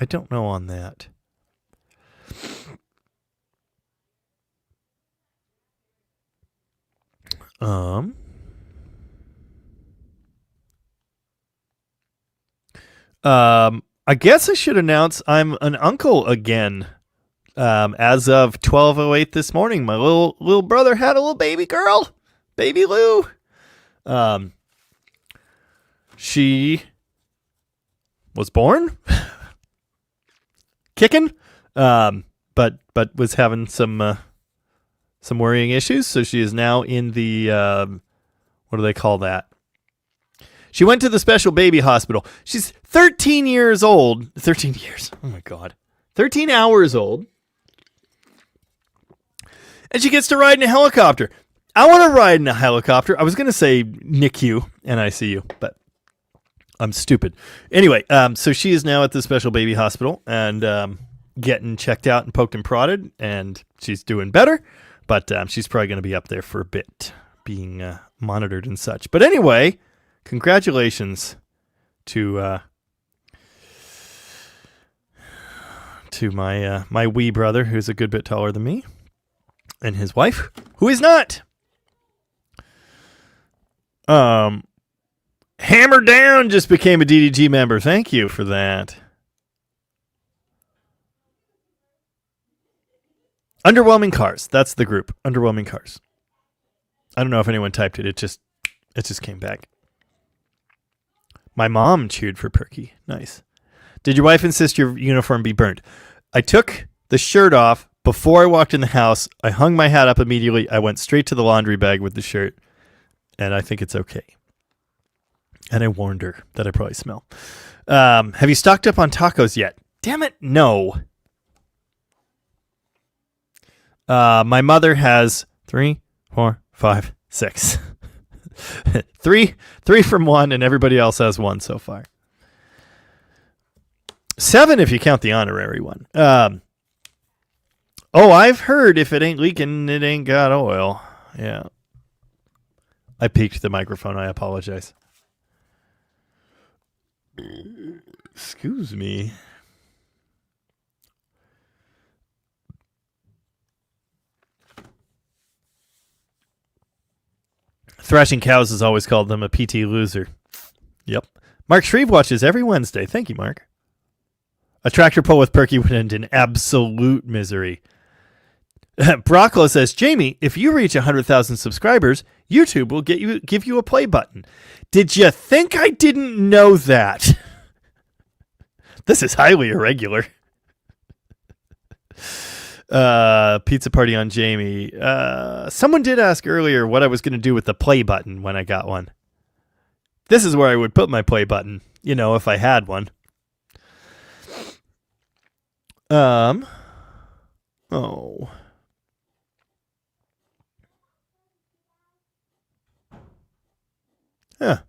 I don't know on that. I guess I should announce I'm an uncle again. As of 12:08 this morning, my little brother had a little baby girl, baby Lou. She was born kicking, but was having some worrying issues. So she is now in the what do they call that? She went to the special baby hospital. She's 13 years old. 13 years. Oh my God. 13 hours old. And she gets to ride in a helicopter. I want to ride in a helicopter. I was going to say NICU and ICU, but I'm stupid. Anyway, so she is now at the special baby hospital and getting checked out and poked and prodded, and she's doing better, but she's probably going to be up there for a bit, being monitored and such. But anyway, congratulations to my wee brother, who's a good bit taller than me, and his wife, who is not. Hammer Down just became a DDG member. Thank you for that. Underwhelming Cars. That's the group. Underwhelming Cars. I don't know if anyone typed it. It just came back. My mom cheered for Perky. Nice. Did your wife insist your uniform be burnt? I took the shirt off before I walked in the house. I hung my hat up immediately. I went straight to the laundry bag with the shirt, and I think it's okay. And I warned her that I probably smell. Have you stocked up on tacos yet? Damn it, no. My mother has 3, 4, 5, 6. three from one, and everybody else has one so far. 7 if you count the honorary one. I've heard if it ain't leaking, it ain't got oil. Yeah. I peeked the microphone. I apologize. Excuse me. Thrashing Cows has always called them a PT loser. Yep. Mark Shreve watches every Wednesday. Thank you, Mark. A tractor pull with Perky would end in absolute misery. Brocklo says, Jamie, if you reach 100,000 subscribers, YouTube will give you a play button. Did you think I didn't know that? This is highly irregular. Pizza party on Jamie. Someone did ask earlier what I was going to do with the play button when I got one. This is where I would put my play button, if I had one. Oh. Yeah.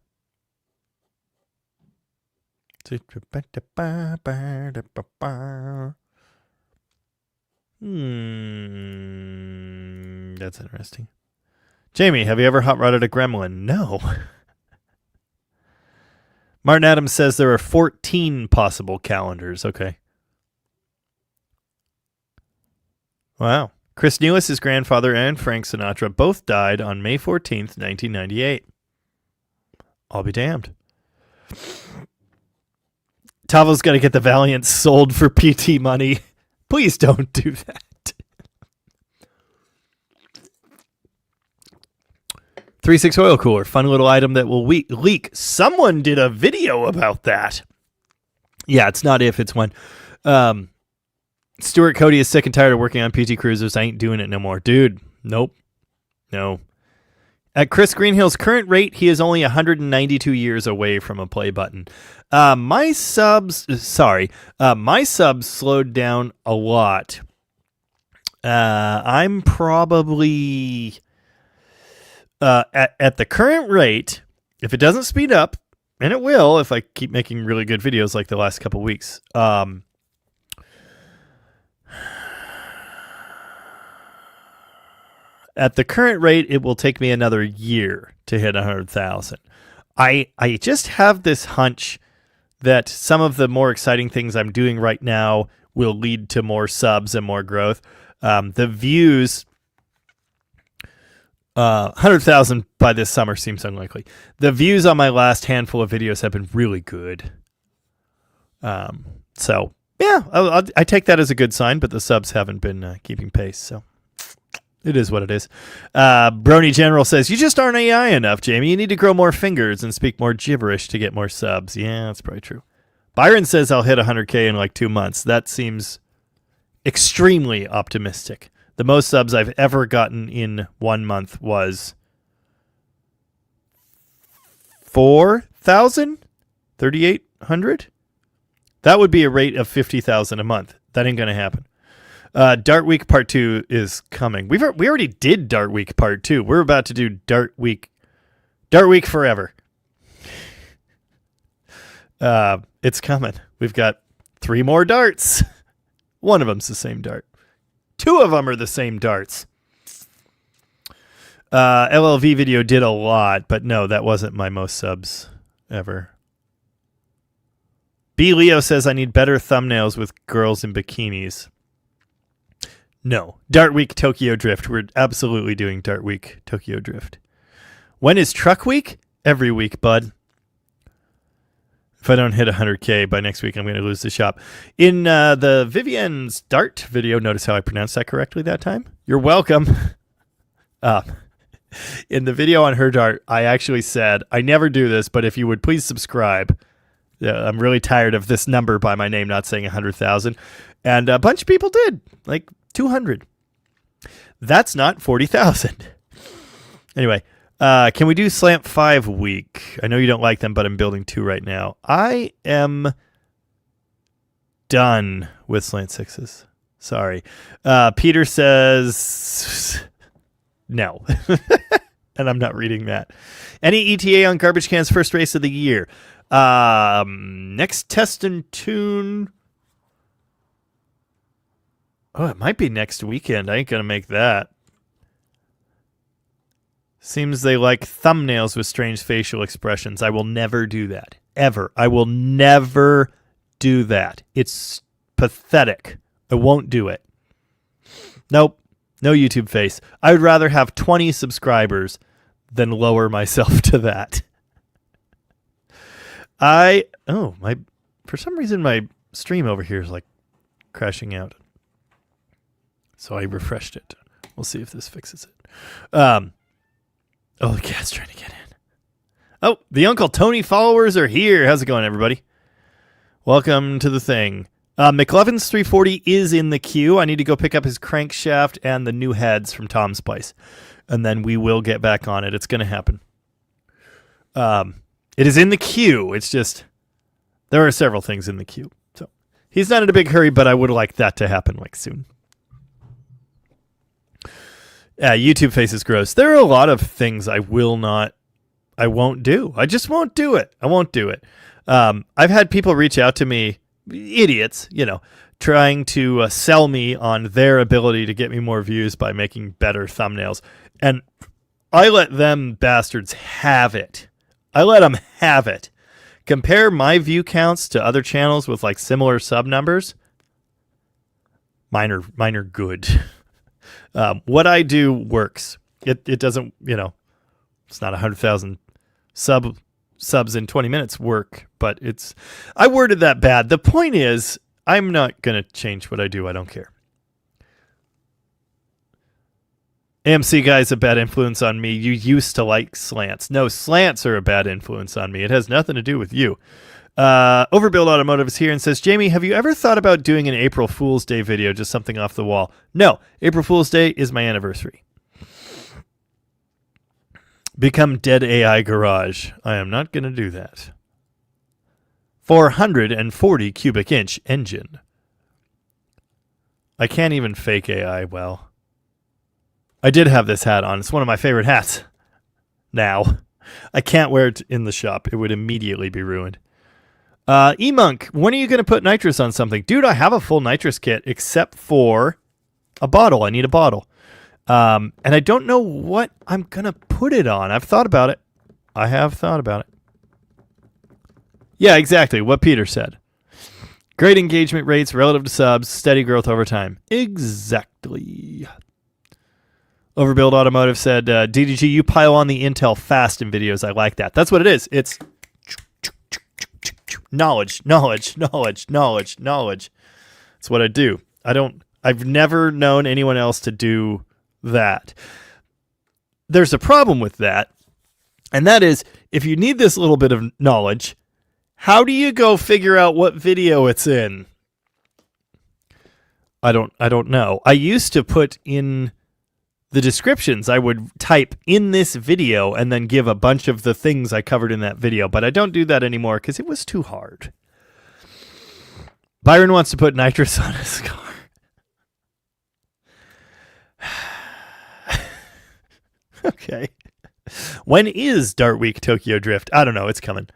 That's interesting. Jamie, have you ever hot rodded a gremlin? No. Martin Adams says there are 14 possible calendars. Okay. Wow. Chris Nealis' grandfather and Frank Sinatra both died on May 14th, 1998. I'll be damned. Tavo's got to get the Valiant sold for PT money. Please don't do that. 3.6 oil cooler. Fun little item that will leak. Someone did a video about that. Yeah, it's not if, it's when. Stuart Cody is sick and tired of working on PT Cruisers. I ain't doing it no more. Dude, nope. No. At Chris Greenhill's current rate, he is only 192 years away from a play button. My subs slowed down a lot. I'm probably at the current rate, if it doesn't speed up, and it will if I keep making really good videos like the last couple weeks. At the current rate, it will take me another year to hit 100,000. I just have this hunch that some of the more exciting things I'm doing right now will lead to more subs and more growth. The views, 100,000 by this summer seems unlikely. The views on my last handful of videos have been really good. So, yeah, I take that as a good sign, but the subs haven't been keeping pace, so. It is what it is. Brony General says, you just aren't AI enough, Jamie. You need to grow more fingers and speak more gibberish to get more subs. Yeah, that's probably true. Byron says I'll hit 100K in like 2 months. That seems extremely optimistic. The most subs I've ever gotten in 1 month was 4,000? 3,800? That would be a rate of 50,000 a month. That ain't going to happen. Dart Week Part 2 is coming. We already did Dart Week Part 2. We're about to do Dart Week forever. It's coming. We've got 3 more darts. One of them's the same dart. 2 of them are the same darts. LLV video did a lot, but no, that wasn't my most subs ever. B. Leo says I need better thumbnails with girls in bikinis. No. Dart Week Tokyo Drift. We're absolutely doing Dart Week Tokyo Drift. When is Truck Week? every week, bud. If I don't hit 100K by next week, I'm going to lose the shop. In the Vivienne's Dart video, notice how I pronounced that correctly that time? You're welcome. In the video on her Dart, I actually said, I never do this, but if you would please subscribe. I'm really tired of this number by my name not saying 100,000. And a bunch of people did, like 200. That's not 40,000. Anyway. Can we do Slant 5 week? I know you don't like them, but I'm building 2 right now. I am done with Slant 6s. Sorry. Peter says no. And I'm not reading that. Any ETA on Garbage Can's first race of the year? Next test and tune. Oh, it might be next weekend. I ain't going to make that. Seems they like thumbnails with strange facial expressions. I will never do that. Ever. I will never do that. It's pathetic. I won't do it. Nope. No YouTube face. I would rather have 20 subscribers than lower myself to that. For some reason my stream over here is like crashing out. So I refreshed it. We'll see if this fixes it. Oh, the cat's trying to get in. Oh, the Uncle Tony followers are here. How's it going, everybody? Welcome to the thing. McLovin's 340 is in the queue. I need to go pick up his crankshaft and the new heads from Tom's place. And then we will get back on it. It's going to happen. It is in the queue. It's just, there are several things in the queue. So he's not in a big hurry, but I would like that to happen like soon. YouTube face is gross. There are a lot of things I won't do. I just won't do it. I won't do it. I've had people reach out to me, idiots, trying to sell me on their ability to get me more views by making better thumbnails. And I let them bastards have it. I let them have it. Compare my view counts to other channels with like similar sub numbers. Mine are good. What I do works. It doesn't, it's not 100,000 subs in 20 minutes work, but I worded that bad. The point is, I'm not going to change what I do. I don't care. AMC guy's a bad influence on me. You used to like slants. No, slants are a bad influence on me. It has nothing to do with you. Overbuild Automotive is here and says, Jamie, have you ever thought about doing an April Fool's Day video, just something off the wall? No, April Fool's Day is my anniversary. Become Dead AI Garage. I am not going to do that. 440 cubic inch engine. I can't even fake AI well. I did have this hat on. It's one of my favorite hats. Now, I can't wear it in the shop. It would immediately be ruined. E-Monk, when are you going to put nitrous on something? Dude, I have a full nitrous kit except for a bottle. I need a bottle. And I don't know what I'm going to put it on. I've thought about it. I have thought about it. Yeah, exactly what Peter said. Great engagement rates relative to subs, steady growth over time. Exactly. Overbuild Automotive said, DDG, you pile on the intel fast in videos. I like that. That's what it is. It's knowledge. That's what I do. I've never known anyone else to do that. There's a problem with that, and that is, if you need this little bit of knowledge, how do you go figure out what video it's in? I don't know. I used to put in the descriptions, I would type in this video and then give a bunch of the things I covered in that video, but I don't do that anymore because it was too hard. Byron wants to put nitrous on his car. Okay. When is Dart Week Tokyo Drift? I don't know. It's coming.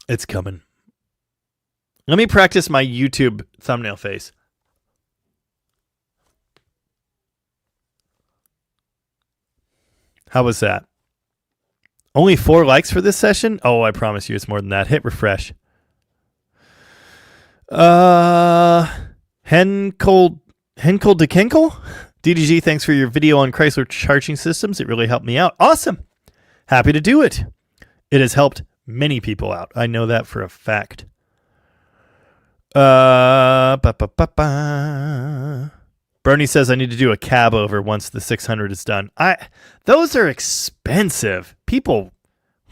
It's coming. Let me practice my YouTube thumbnail face. How was that? Only 4 likes for this session? Oh, I promise you it's more than that. Hit refresh. Henkel de Kenkel? DDG, thanks for your video on Chrysler charging systems. It really helped me out. Awesome. happy to do it. It has helped many people out. I know that for a fact. Bernie says I need to do a cab over once the 600 is done. Those are expensive. People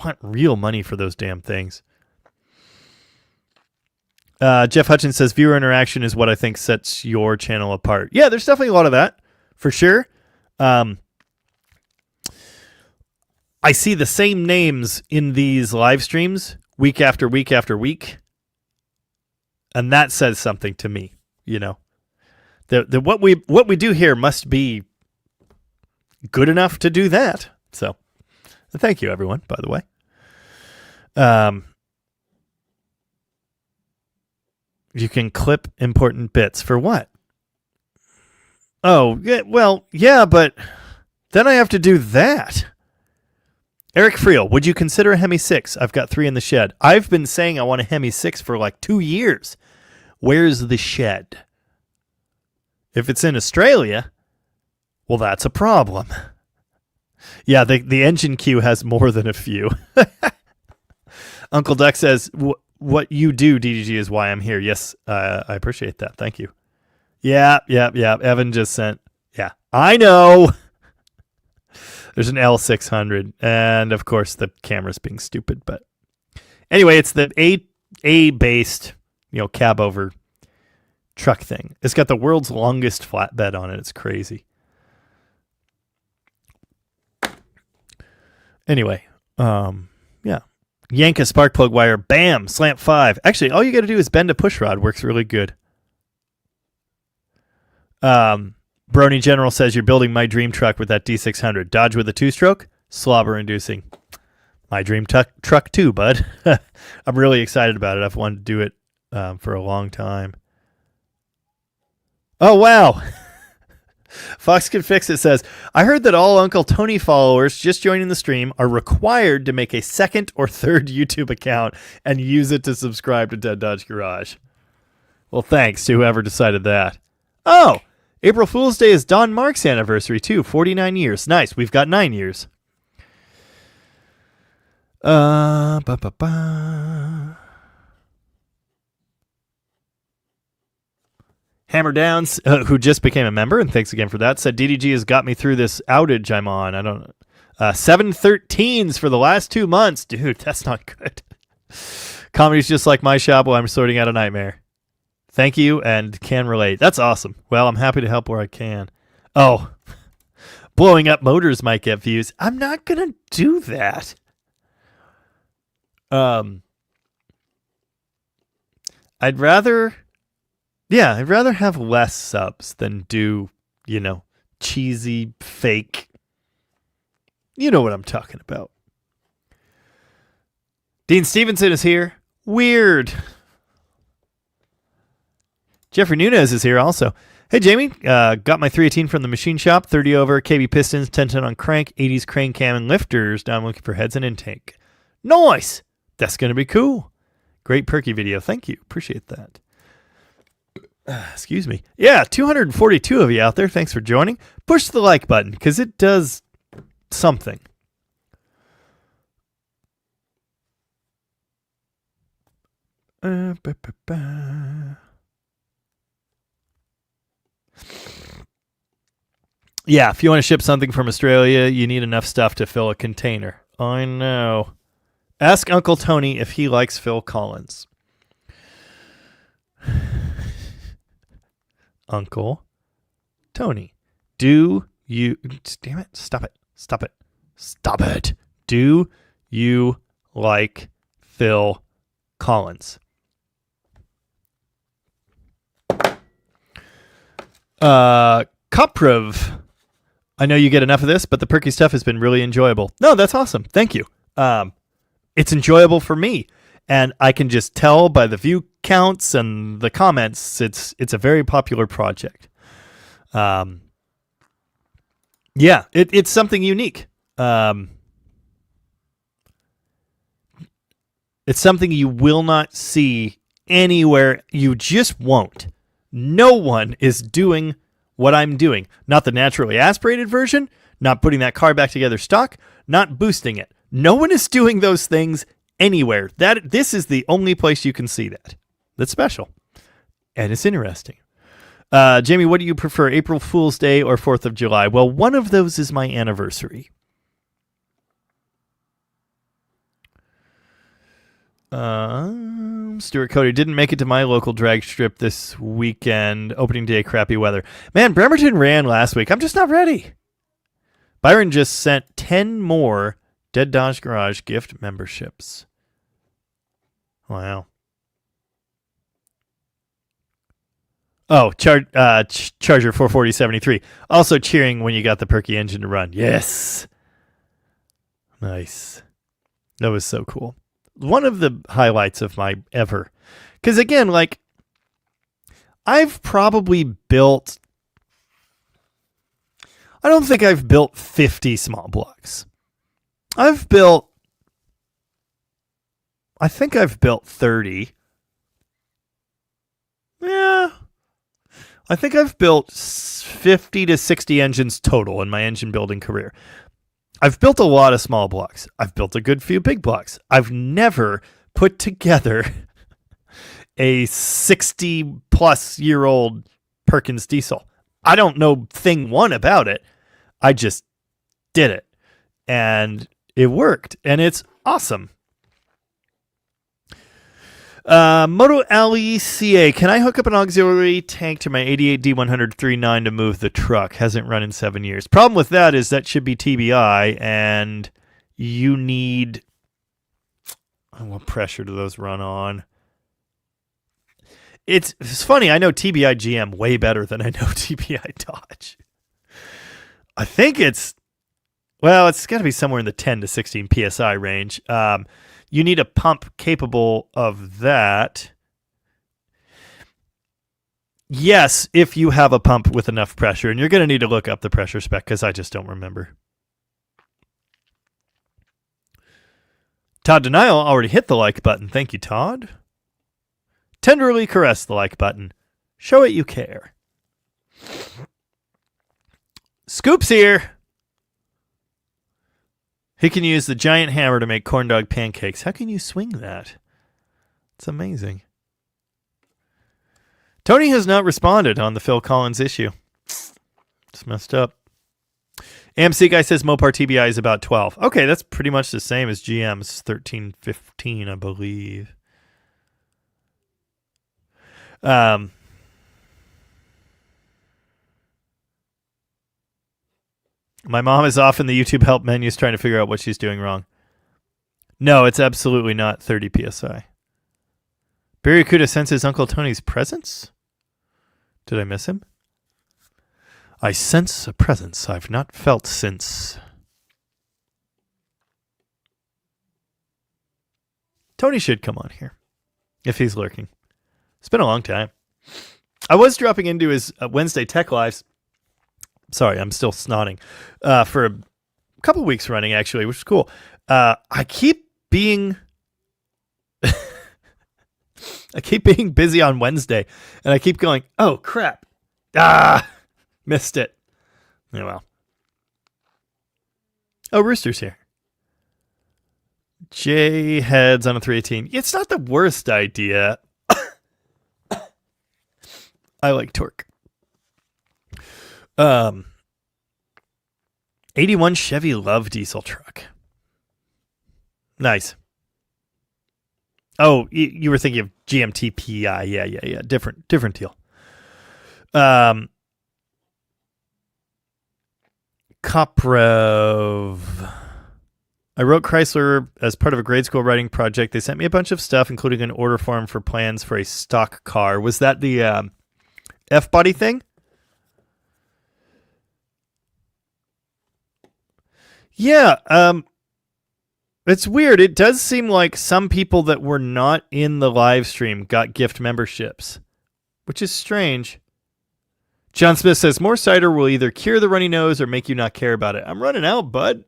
want real money for those damn things. Jeff Hutchins says viewer interaction is what I think sets your channel apart. Yeah, there's definitely a lot of that, for sure. I see the same names in these live streams week after week after week, and that says something to me, you know. What we do here must be good enough to do that. So, thank you, everyone, by the way. You can clip important bits. For what? Oh, yeah, well, yeah, but then I have to do that. Eric Friel, would you consider a Hemi 6? I've got 3 in the shed. I've been saying I want a Hemi 6 for like 2 years. Where's the shed? If it's in Australia, well, that's a problem. Yeah, the engine queue has more than a few. Uncle Duck says, what you do, DDG, is why I'm here. Yes, I appreciate that. Thank you. Yeah. Evan just sent. Yeah, I know. There's an L600. And, of course, the camera's being stupid. But anyway, it's the A-based, cab over truck thing. It's got the world's longest flatbed on it. It's crazy. Anyway, yeah. Yank a spark plug wire. Bam! Slant 5. Actually, all you got to do is bend a push rod. Works really good. Brony General says you're building my dream truck with that D600. Dodge with a 2-stroke? Slobber inducing. My dream truck too, bud. I'm really excited about it. I've wanted to do it for a long time. Oh, wow. Fox Can Fix It says, I heard that all Uncle Tony followers just joining the stream are required to make a second or third YouTube account and use it to subscribe to Dead Dodge Garage. Well, thanks to whoever decided that. Oh, April Fool's Day is Don Mark's anniversary, too. 49 years. Nice. We've got 9 years. Hammer Downs, who just became a member, and thanks again for that, said DDG has got me through this outage I'm on. I don't know. 713s for the last 2 months. Dude, that's not good. Comedy's just like my shop while I'm sorting out a nightmare. Thank you, and can relate. That's awesome. Well, I'm happy to help where I can. Oh, blowing up motors might get views. I'm not going to do that. I'd rather have less subs than do, cheesy, fake. You know what I'm talking about. Dean Stevenson is here. Weird. Jeffrey Nunez is here also. Hey, Jamie. Got my 318 from the machine shop. 30 over, KB pistons, 10-ton on crank, 80s crane cam and lifters. Now I'm looking for heads and intake. Nice. That's going to be cool. Great Perky video. Thank you. Appreciate that. Excuse me. Yeah, 242 of you out there. Thanks for joining. Push the like button because it does something. Yeah, if you want to ship something from Australia, you need enough stuff to fill a container. I know. Ask Uncle Tony if he likes Phil Collins. Uncle Tony, do you... Damn it. Stop it. Stop it. Stop it. Do you like Phil Collins? Coprov. I know you get enough of this, but the Perky stuff has been really enjoyable. No, that's awesome. Thank you. It's enjoyable for me. And I can just tell by the view counts and the comments, it's a very popular project. Yeah, it's something unique. It's something you will not see anywhere. You just won't. No one is doing what I'm doing. Not the naturally aspirated version, not putting that car back together stock, not boosting it. No one is doing those things anywhere. This is the only place you can see that. That's special. And it's interesting. Jamie, what do you prefer, April Fool's Day or 4th of July? Well, one of those is my anniversary. Stuart Cody didn't make it to my local drag strip this weekend. Opening day, crappy weather. Man, Bremerton ran last week. I'm just not ready. Byron just sent 10 more Dead Dodge Garage gift memberships. Wow. Oh, Charger 44073. Also cheering when you got the Perky engine to run. Yes. Nice. That was so cool. One of the highlights of my ever. Because again, like, I've probably built, I don't think I've built 50 small blocks. I think I've built 30. Yeah. I think I've built 50 to 60 engines total in my engine building career. I've built a lot of small blocks. I've built a good few big blocks. I've never put together a 60-plus-year-old Perkins diesel. I don't know thing one about it. I just did it. And it worked. And it's awesome. Moto Alley CA, can I hook up an auxiliary tank to my 88 D100-39 to move the truck? Hasn't run in 7 years. Problem with that is that should be TBI, and you need, what pressure do those run on? It's funny, I know TBI GM way better than I know TBI Dodge. I think it's got to be somewhere in the 10 to 16 PSI range. You need a pump capable of that. Yes, if you have a pump with enough pressure, and you're going to need to look up the pressure spec because I just don't remember. Todd Denial already hit the like button. Thank you, Todd. Tenderly caress the like button. Show it you care. Scoop's here. He can use the giant hammer to make corn dog pancakes. How can you swing that? It's amazing. Tony has not responded on the Phil Collins issue. It's messed up. AMC guy says Mopar TBI is about 12. Okay, that's pretty much the same as GM's 13, 15, I believe. My mom is off in the YouTube help menus trying to figure out what she's doing wrong. No, it's absolutely not 30 PSI. Barracuda senses Uncle Tony's presence? Did I miss him? I sense a presence I've not felt since. Tony should come on here, if he's lurking. It's been a long time. I was dropping into his Wednesday Tech Lives. Sorry, I'm still snotting. For a couple weeks running, actually, which is cool. I keep being busy on Wednesday, and I keep going, oh, crap. Missed it. Oh, well. Oh, Rooster's here. Jay heads on a 318. It's not the worst idea. I like torque. 81 Chevy Love diesel truck. Nice. Oh, you were thinking of GMT-PI. Yeah. Different deal. Koprov. I wrote Chrysler as part of a grade school writing project. They sent me a bunch of stuff, including an order form for plans for a stock car. Was that the F-body thing? Yeah, it's weird. It does seem like some people that were not in the live stream got gift memberships, which is strange. John Smith says, more cider will either cure the runny nose or make you not care about it. I'm running out, bud.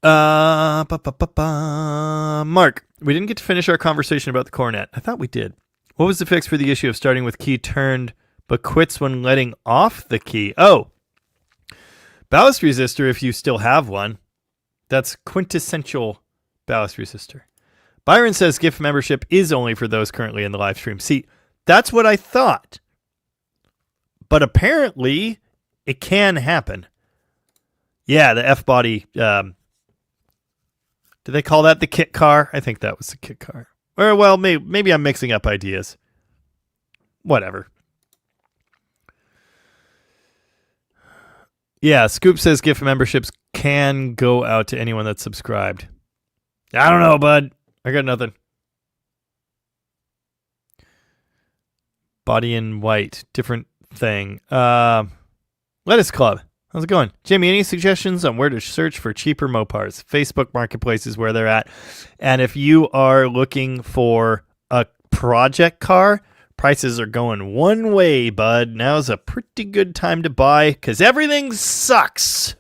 Mark, we didn't get to finish our conversation about the Cornet. I thought we did. What was the fix for the issue of starting with key turned but quits when letting off the key? Oh, Ballast resistor, if you still have one. That's quintessential ballast resistor. Byron says gift membership is only for those currently in the live stream. See, that's what I thought. But apparently, it can happen. Yeah, the F-body. Do they call that the kit car? I think that was the kit car. Or, well, maybe I'm mixing up ideas. Whatever. Yeah, Scoop says gift memberships can go out to anyone that's subscribed. I don't know, bud. I got nothing. Body in white. Different thing. Lettuce Club. How's it going? Jimmy, any suggestions on where to search for cheaper Mopars? Facebook Marketplace is where they're at. And if you are looking for a project car, prices are going one way, bud. Now's a pretty good time to buy because everything sucks.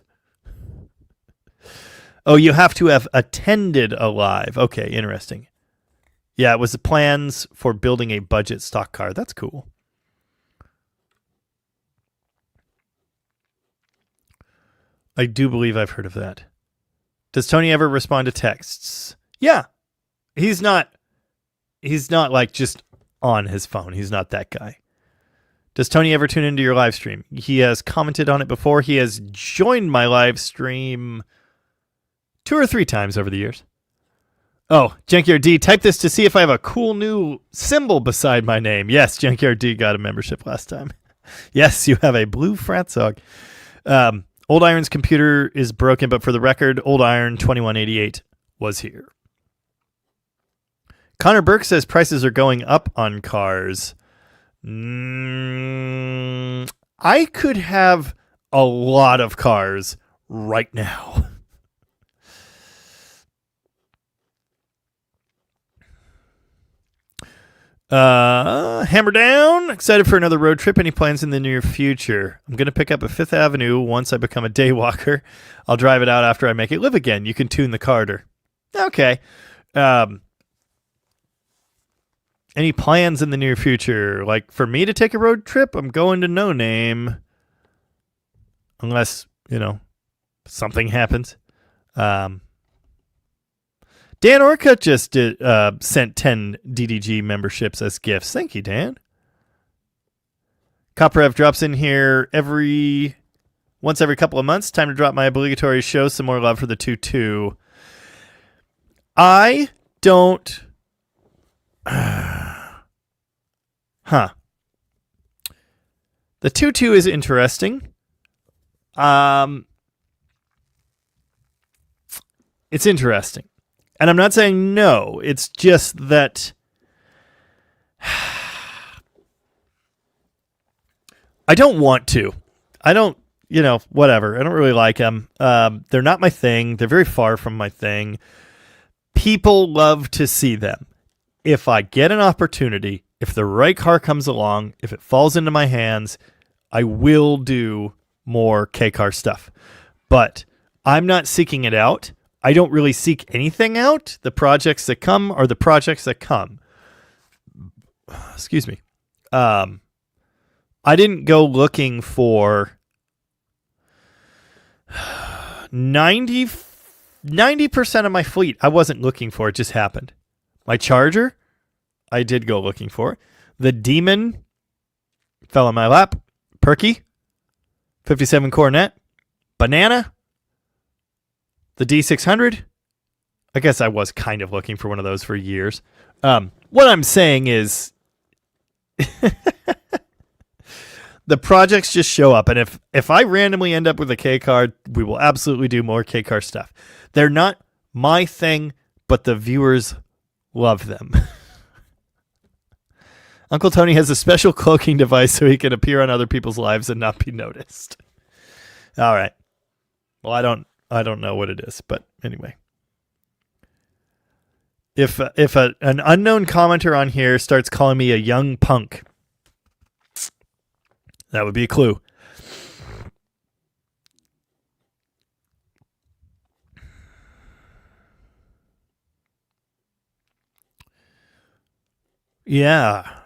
Oh, you have to have attended a live. Okay, interesting. Yeah, it was the plans for building a budget stock car. That's cool. I do believe I've heard of that. Does Tony ever respond to texts? Yeah. He's not like just on his phone. He's not that guy. Does Tony ever tune into your live stream? He has commented on it before. He has joined my live stream 2 or 3 times over the years. Oh, Junkyard D, type this to see if I have a cool new symbol beside my name. Yes, Junkyard D got a membership last time. Yes, you have a blue Fratzog. Old Iron's computer is broken, but for the record, Old Iron 2188 was here. Connor Burke says prices are going up on cars. I could have a lot of cars right now. Hammer down. Excited for another road trip. Any plans in the near future? I'm going to pick up a 5th Avenue once I become a day walker. I'll drive it out after I make it live again. You can tune the Carter. Okay. Any plans in the near future? Like for me to take a road trip, I'm going to No Name. Unless, something happens. Dan Orcutt just sent 10 DDG memberships as gifts. Thank you, Dan. Copperev drops in here once every couple of months. Time to drop my obligatory show. Some more love for the 2-2. I don't... The 2-2 is interesting. It's interesting. And I'm not saying no. It's just that I don't want to. I don't, whatever. I don't really like them. They're not my thing. They're very far from my thing. People love to see them. If I get an opportunity, if the right car comes along, if it falls into my hands, I will do more K-car stuff. But I'm not seeking it out. I don't really seek anything out. The projects that come are the projects that come. Excuse me. I didn't go looking for 90% of my fleet. I wasn't looking for. It just happened. My Charger, I did go looking for. The Demon fell in my lap. Perky, 57 Coronet, Banana, the D600. I guess I was kind of looking for one of those for years. What I'm saying is the projects just show up. And if I randomly end up with a K card, we will absolutely do more K car stuff. They're not my thing, but the viewers love them. Uncle Tony has a special cloaking device so he can appear on other people's lives and not be noticed. All right. Well, I don't know what it is, but anyway. If an unknown commenter on here starts calling me a young punk, that would be a clue. Yeah.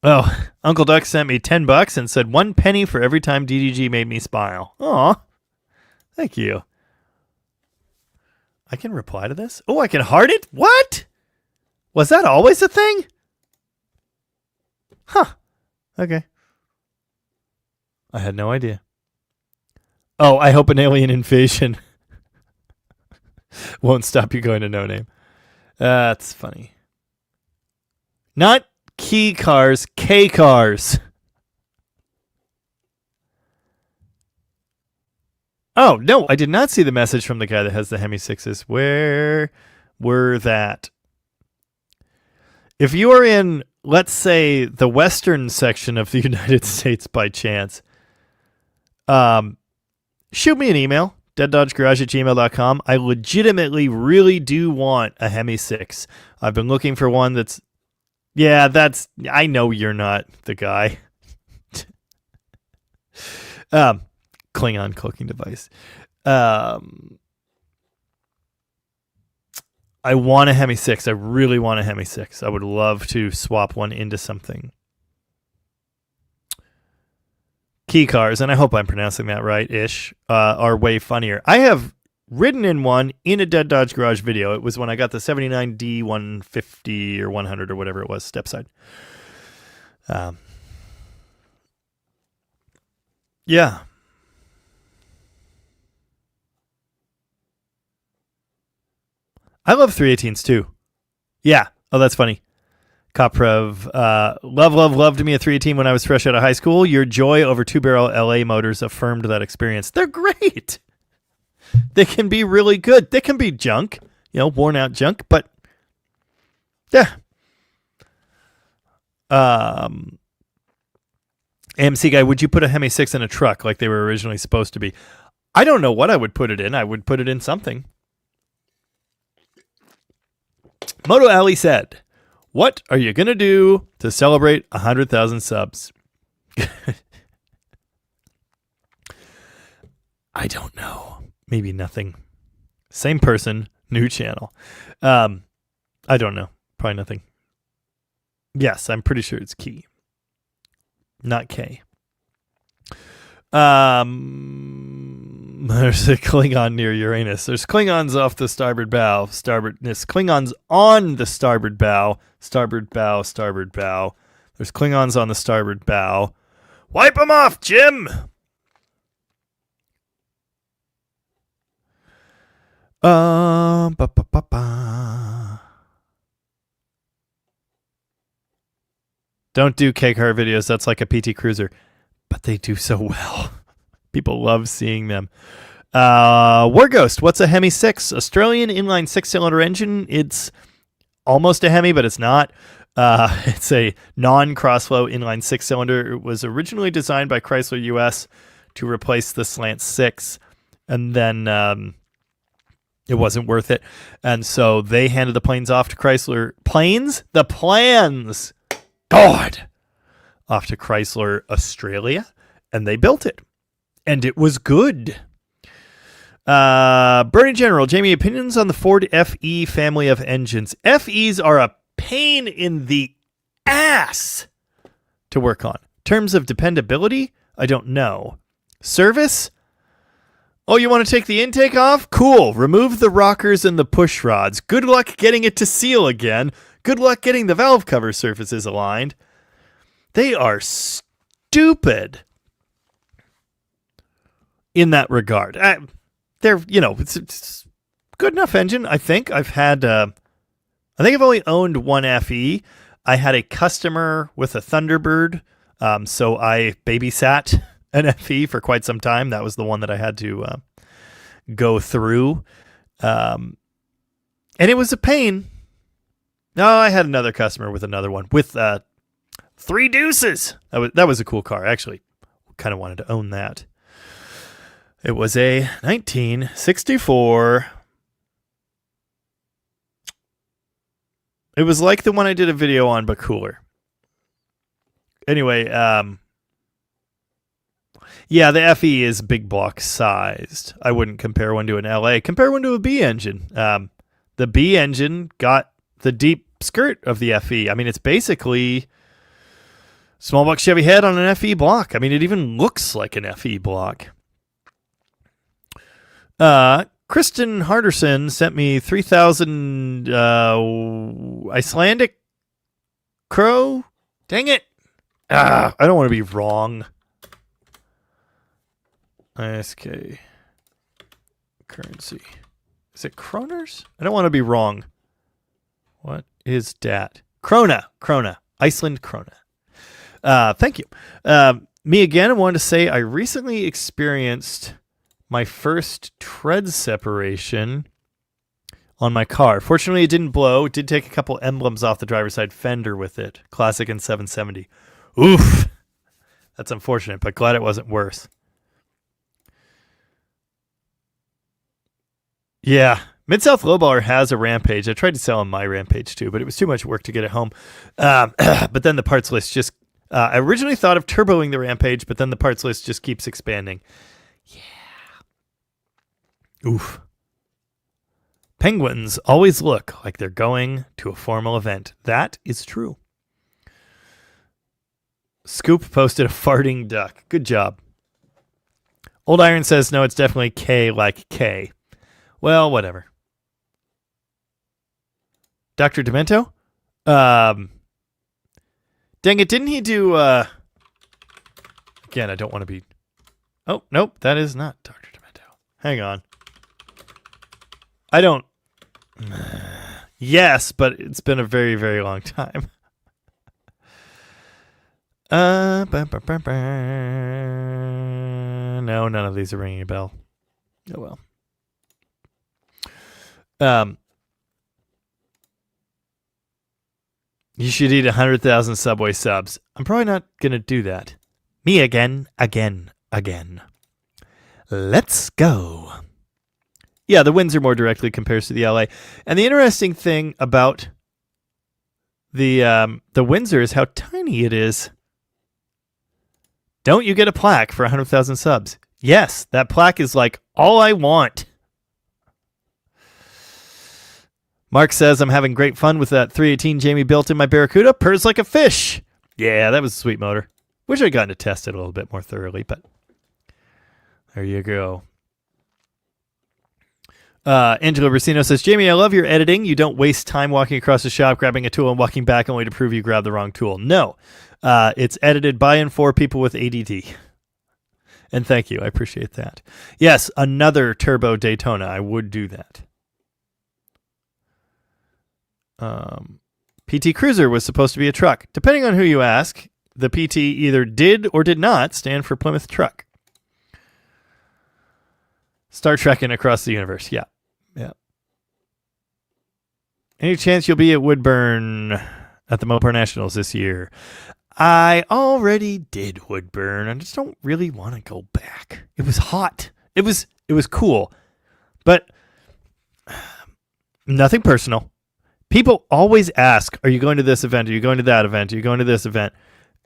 Oh, Uncle Duck sent me $10 and said 1 penny for every time DDG made me smile. Aw, thank you. I can reply to this? Oh, I can heart it? What? Was that always a thing? Huh. Okay. I had no idea. Oh, I hope an alien invasion won't stop you going to No Name. That's funny. Not key cars, K cars. Oh, no, I did not see the message from the guy that has the Hemi 6s. Where were that? If you are in, let's say, the western section of the United States by chance, shoot me an email, deaddodgegarage@gmail.com. I legitimately really do want a Hemi 6. I've been looking for one that's... Yeah, that's... I know you're not the guy. Klingon cloaking device. I want a Hemi 6. I really want a Hemi 6. I would love to swap one into something. Key cars, and I hope I'm pronouncing that right-ish, are way funnier. I have ridden in one in a Dead Dodge Garage video. It was when I got the 79D 150 or 100 or whatever it was, stepside. Yeah. I love 318s too. Yeah. Oh, that's funny. Coprev, loved me a 318 when I was fresh out of high school. Your joy over 2-barrel LA motors affirmed that experience. They're great. They can be really good. They can be junk, worn out junk, but yeah. AMC guy, would you put a Hemi 6 in a truck like they were originally supposed to be? I don't know what I would put it in. I would put it in something. Moto Alley said, what are you going to do to celebrate 100,000 subs? I don't know. Maybe nothing. Same person, new channel. I don't know. Probably nothing. Yes, I'm pretty sure it's Key. Not K. There's a Klingon near Uranus. There's Klingons off the starboard bow. There's Klingons on the starboard bow. Starboard bow, starboard bow. There's Klingons on the starboard bow. Wipe them off, Jim! Don't do K-car videos. That's like a PT Cruiser. But they do so well. People love seeing them. Warghost, what's a Hemi 6? Australian inline 6-cylinder engine. It's almost a Hemi, but it's not. It's a non-crossflow inline 6-cylinder. It was originally designed by Chrysler US to replace the Slant 6. And then it wasn't worth it. And so they handed the planes off to Chrysler. Planes? The plans! God! Off to Chrysler Australia. And they built it. And it was good. Bernie General, Jamie, opinions on the Ford FE family of engines. FEs are a pain in the ass to work on. Terms of dependability, I don't know. Service? Oh, you want to take the intake off? Cool. Remove the rockers and the push rods. Good luck getting it to seal again. Good luck getting the valve cover surfaces aligned. They are stupid in that regard. They're, it's good enough engine, I think. I've had, I think I've only owned one FE. I had a customer with a Thunderbird, so I babysat an FE for quite some time. That was the one that I had to go through. And it was a pain. No, I had another customer with another one with 3 deuces. That was a cool car. I actually kind of wanted to own that. It was a 1964. It was like the one I did a video on, but cooler. Anyway, yeah, the FE is big block sized. I wouldn't compare one to an LA. Compare one to a B engine. The B engine got the deep skirt of the FE. I mean, it's basically Small box Chevy head on an FE block. I mean, it even looks like an FE block. Kristen Harderson sent me 3,000 Icelandic crow. Dang it. I don't want to be wrong. ISK currency. Is it kroners? I don't want to be wrong. What is dat? Krona. Iceland krona. Thank you. Me again, I wanted to say I recently experienced my first tread separation on my car. Fortunately, it didn't blow. It did take a couple emblems off the driver's side fender with it. Classic and 770. Oof. That's unfortunate, but glad it wasn't worse. Yeah. Mid-South Lowballer has a Rampage. I tried to sell him my Rampage too, but it was too much work to get it home. But then the parts list just... I originally thought of turboing the Rampage, but then the parts list just keeps expanding. Yeah. Oof. Penguins always look like they're going to a formal event. That is true. Scoop posted a farting duck. Good job. Old Iron says, no, it's definitely K like K. Well, whatever. Dr. Demento? Dang it, didn't he do... Again, I don't want to be... Oh, nope, that is not Dr. Demento. Hang on. I don't... Yes, but it's been a very, very long time. No, none of these are ringing a bell. Oh, well. You should eat 100,000 Subway subs. I'm probably not going to do that. Me again. Let's go. Yeah, the Windsor more directly compares to the LA. And the interesting thing about the Windsor is how tiny it is. Don't you get a plaque for 100,000 subs? Yes, that plaque is like all I want. Mark says, I'm having great fun with that 318 Jamie built in my Barracuda. Purrs like a fish. Yeah, that was a sweet motor. Wish I'd gotten to test it a little bit more thoroughly, but there you go. Angelo Brasino says, Jamie, I love your editing. You don't waste time walking across the shop, grabbing a tool, and walking back only to prove you grabbed the wrong tool. No, it's edited by and for people with ADD. And thank you. I appreciate that. Yes, another Turbo Daytona. I would do that. PT Cruiser was supposed to be a truck. Depending on who you ask, the PT either did or did not stand for Plymouth Truck. Star Trekking across the universe. Yeah. Any chance you'll be at Woodburn at the Mopar Nationals this year? I already did Woodburn. I just don't really want to go back. It was hot. It was cool. But nothing personal. People always ask, are you going to this event? Are you going to that event? Are you going to this event?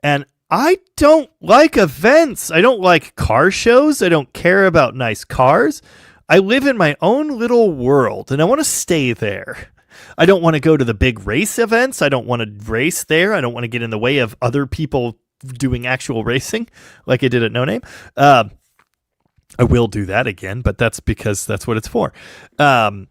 And I don't like events. I don't like car shows. I don't care about nice cars. I live in my own little world, and I want to stay there. I don't want to go to the big race events. I don't want to race there. I don't want to get in the way of other people doing actual racing like I did at No Name. I will do that again, but that's because that's what it's for. I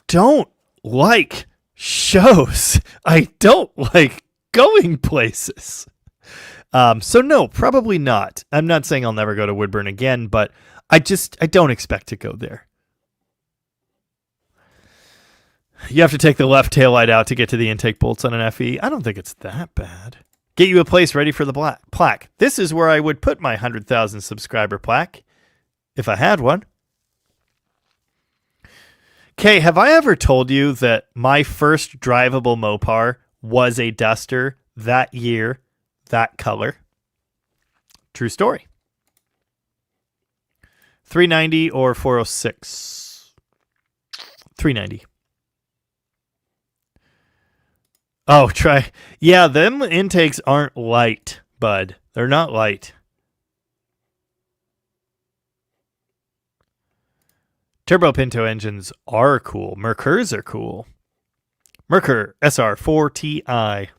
don't like shows. I don't like going places. So no, probably not. I'm not saying I'll never go to Woodburn again, but I don't expect to go there. You have to take the left taillight out to get to the intake bolts on an FE. I don't think it's that bad. Get you a place ready for the plaque. This is where I would put my 100,000 subscriber plaque if I had one. Kay, have I ever told you that my first drivable Mopar was a Duster that year, that color? True story. 390 or 406? 390. Oh, try. Yeah, them intakes aren't light, bud. They're not light. Turbo Pinto engines are cool. Mercurs are cool. Mercur SR4TI.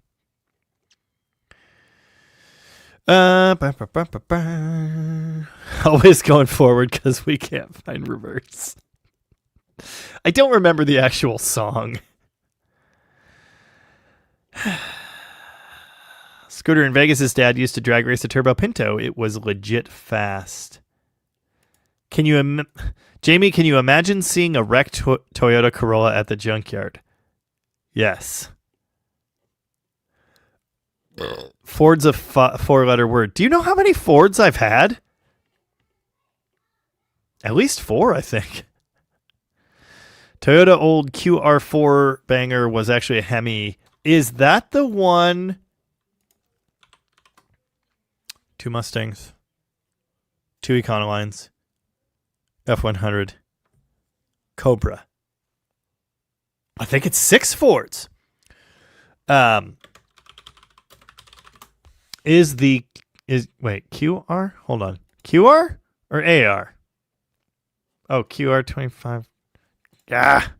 Ba, ba, ba, ba. Always going forward because we can't find reverse. I don't remember the actual song. Scooter in Vegas' dad used to drag race a Turbo Pinto. It was legit fast. Can you, Jamie? Can you imagine seeing a wrecked Toyota Corolla at the junkyard? Yes. Ford's a four-letter word. Do you know how many Fords I've had? At least 4, I think. Toyota old QR4 banger was actually a Hemi. Is that the one? 2 Mustangs, 2 Econolines, F100, Cobra. I think it's 6 Fords. Wait, QR? Hold on. QR or AR? Oh, QR 25. Ah.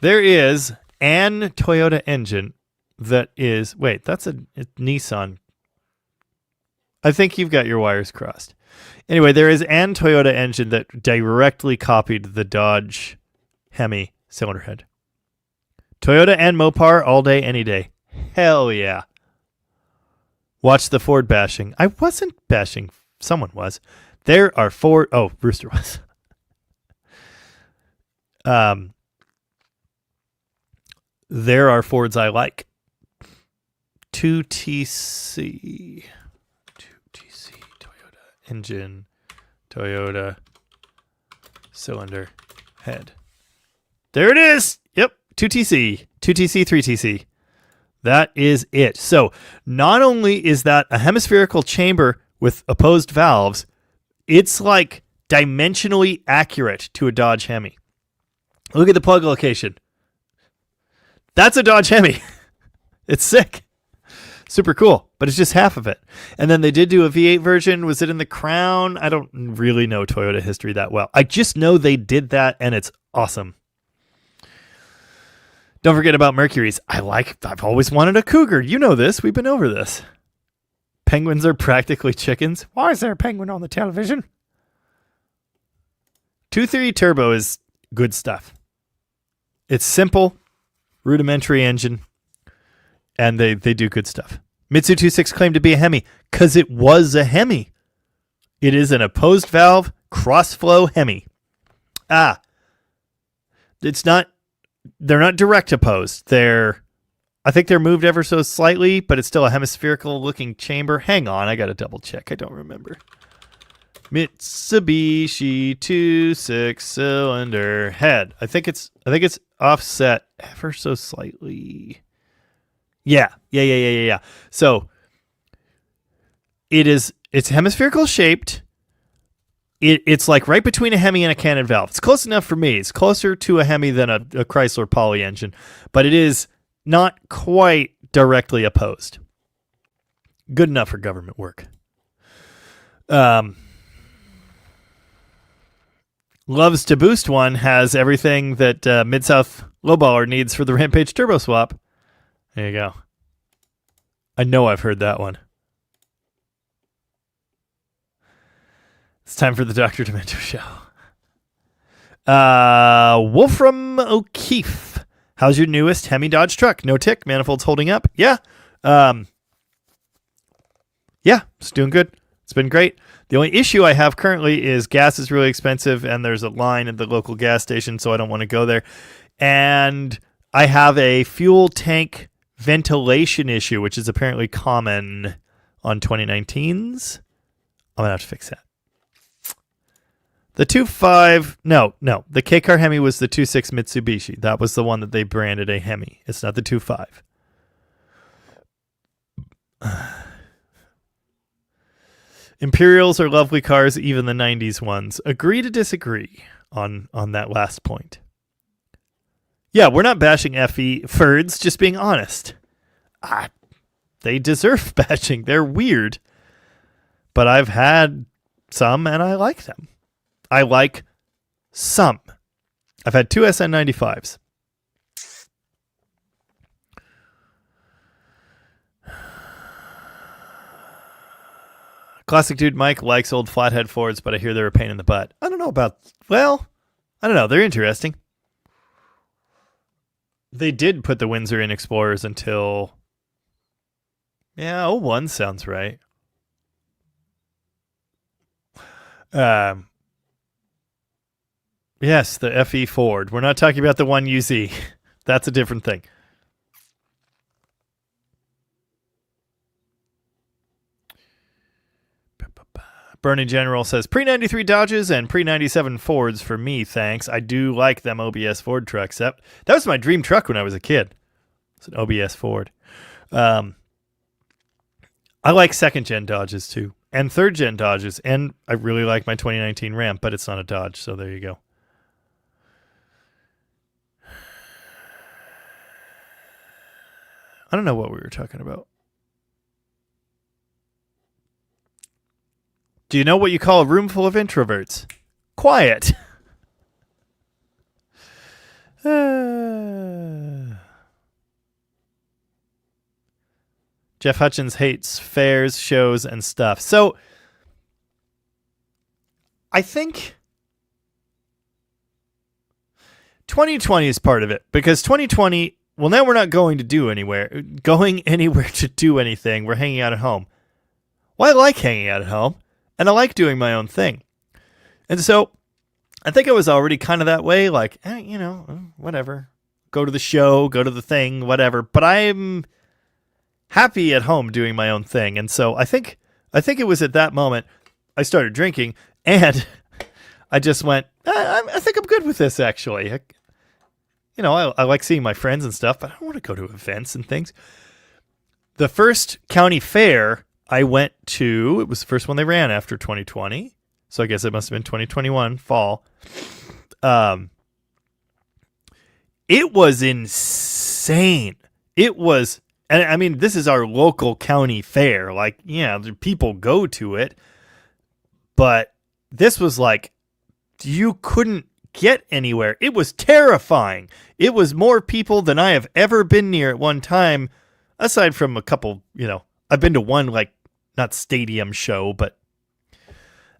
There is an Toyota engine that is, wait, that's a Nissan. I think you've got your wires crossed. Anyway, there is an Toyota engine that directly copied the Dodge Hemi cylinder head. Toyota and Mopar all day, any day. Hell yeah. Watch the Ford bashing. I wasn't bashing. Someone was. There are Ford. Oh, Rooster was. There are Fords I like. 2TC. 2TC. Toyota engine. Toyota cylinder head. There it is. Yep. 2TC. 2TC, 3TC. That is it. So not only is that a hemispherical chamber with opposed valves, it's like dimensionally accurate to a Dodge Hemi. Look at the plug location. That's a Dodge Hemi. It's sick. Super cool, but it's just half of it. And then they did do a V8 version. Was it in the Crown? I don't really know Toyota history that well. I just know they did that, and it's awesome. Don't forget about Mercuries. I've always wanted a Cougar. You know this. We've been over this. Penguins are practically chickens. Why is there a penguin on the television? 2.3 turbo is good stuff. It's simple, rudimentary engine, and they do good stuff. Mitsu 2.6 claimed to be a Hemi because it was a Hemi. It is an opposed valve cross-flow Hemi. It's not. They're not direct opposed. I think they're moved ever so slightly, but it's still a hemispherical looking chamber. Hang on, I got to double check. I don't remember. Mitsubishi 2.6 cylinder head. I think it's offset ever so slightly. Yeah. So it's hemispherical shaped. It's like right between a Hemi and a Cannon valve. It's close enough for me. It's closer to a Hemi than a Chrysler Poly engine, but it is not quite directly opposed. Good enough for government work. Loves to Boost one has everything that Mid-South Lowballer needs for the Rampage Turbo Swap. There you go. I know I've heard that one. It's time for the Dr. Demento Show. Wolfram O'Keefe. How's your newest Hemi Dodge truck? No tick. Manifold's holding up. Yeah. Yeah, it's doing good. It's been great. The only issue I have currently is gas is really expensive and there's a line at the local gas station, so I don't want to go there. And I have a fuel tank ventilation issue, which is apparently common on 2019s. I'm going to have to fix that. The 2.5, the K-Car Hemi was the 2.6 Mitsubishi. That was the one that they branded a Hemi. It's not the 2.5. Imperials are lovely cars, even the 90s ones. Agree to disagree on that last point. Yeah, we're not bashing FE Fords, just being honest. They deserve bashing. They're weird. But I've had some, and I like them. I like some. I've had 2 SN95s. Classic Dude Mike likes old flathead Fords, but I hear they're a pain in the butt. I don't know about... Well, I don't know. They're interesting. They did put the Windsor in Explorers until... Yeah, '01 sounds right. Yes, the FE Ford. We're not talking about the one UZ. That's a different thing. Bernie General says, pre-93 Dodges and pre-97 Fords for me, thanks. I do like them OBS Ford trucks. That was my dream truck when I was a kid. It's an OBS Ford. I like second-gen Dodges, too. And third-gen Dodges. And I really like my 2019 Ram, but it's not a Dodge, so there you go. I don't know what we were talking about. Do you know what you call a room full of introverts? Quiet. Jeff Hutchins hates fairs, shows, and stuff. So, I think 2020 is part of it. Because 2020, well, now we're not going to do anywhere to do anything. We're hanging out at home. Well, I like hanging out at home. And I like doing my own thing. And so I think I was already kind of that way, like, whatever. Go to the show, go to the thing, whatever. But I'm happy at home doing my own thing. And so I think it was at that moment I started drinking, and I just went, I think I'm good with this, actually. I like seeing my friends and stuff, but I don't want to go to events and things. The first county fair I went to, it was the first one they ran after 2020. So I guess it must have been 2021 fall. It was insane. It was, and I mean, this is our local county fair. Like, yeah, people go to it. But this was like, you couldn't get anywhere. It was terrifying. It was more people than I have ever been near at one time, aside from a couple, I've been to one, like, not stadium show, but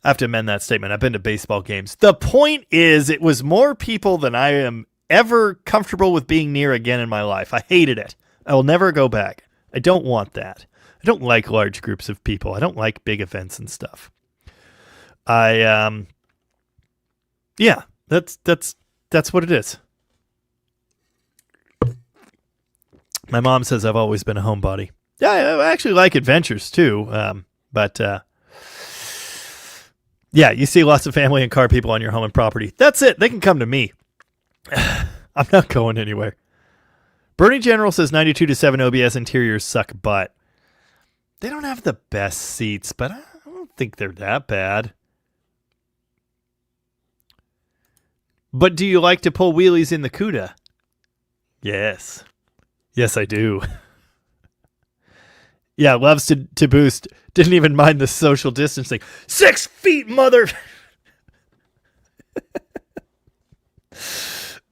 I have to amend that statement. I've been to baseball games. The point is, it was more people than I am ever comfortable with being near again in my life. I hated it. I will never go back. I don't want that. I don't like large groups of people. I don't like big events and stuff. Yeah, that's what it is. My mom says I've always been a homebody. Yeah, I actually like adventures too. But yeah, you see lots of family and car people on your home and property. That's it. They can come to me. I'm not going anywhere. Bernie General says 92-7 OBS interiors suck butt. They don't have the best seats, but I don't think they're that bad. But do you like to pull wheelies in the CUDA? Yes. Yes, I do. Yeah, loves to boost. Didn't even mind the social distancing. 6 feet, mother!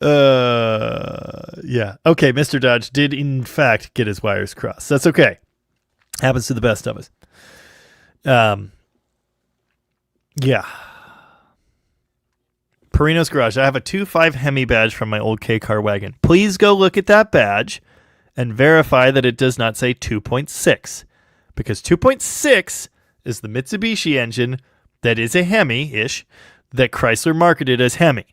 Yeah. Okay, Mr. Dodge did in fact get his wires crossed. That's okay. Happens to the best of us. Yeah. Perino's Garage. I have a 2.5 Hemi badge from my old K-car wagon. Please go look at that badge and verify that it does not say 2.6. Because 2.6 is the Mitsubishi engine that is a Hemi-ish that Chrysler marketed as Hemi.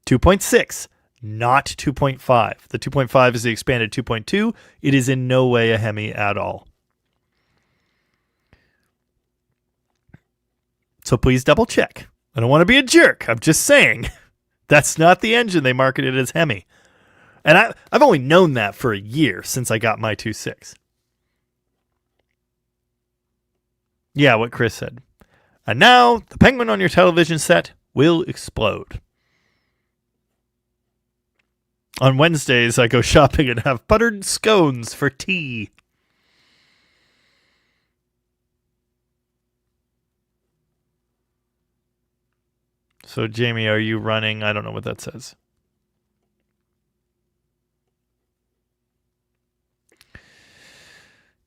2.6, not 2.5. The 2.5 is the expanded 2.2. It is in no way a Hemi at all. So please double check. I don't want to be a jerk. I'm just saying that's not the engine they marketed as Hemi. And I've only known that for a year since I got my 2.6. Yeah, what Chris said. And now the penguin on your television set will explode. On Wednesdays, I go shopping and have buttered scones for tea. So, Jamie, are you running? I don't know what that says.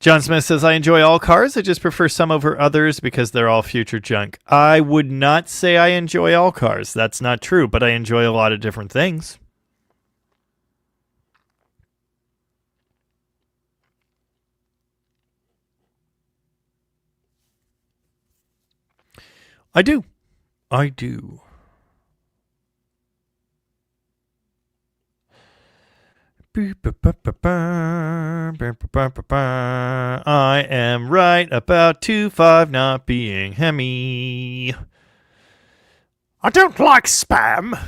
John Smith says, I enjoy all cars. I just prefer some over others because they're all future junk. I would not say I enjoy all cars. That's not true, but I enjoy a lot of different things. I do. I do. I am right about 2.5 not being Hemi. I don't like spam.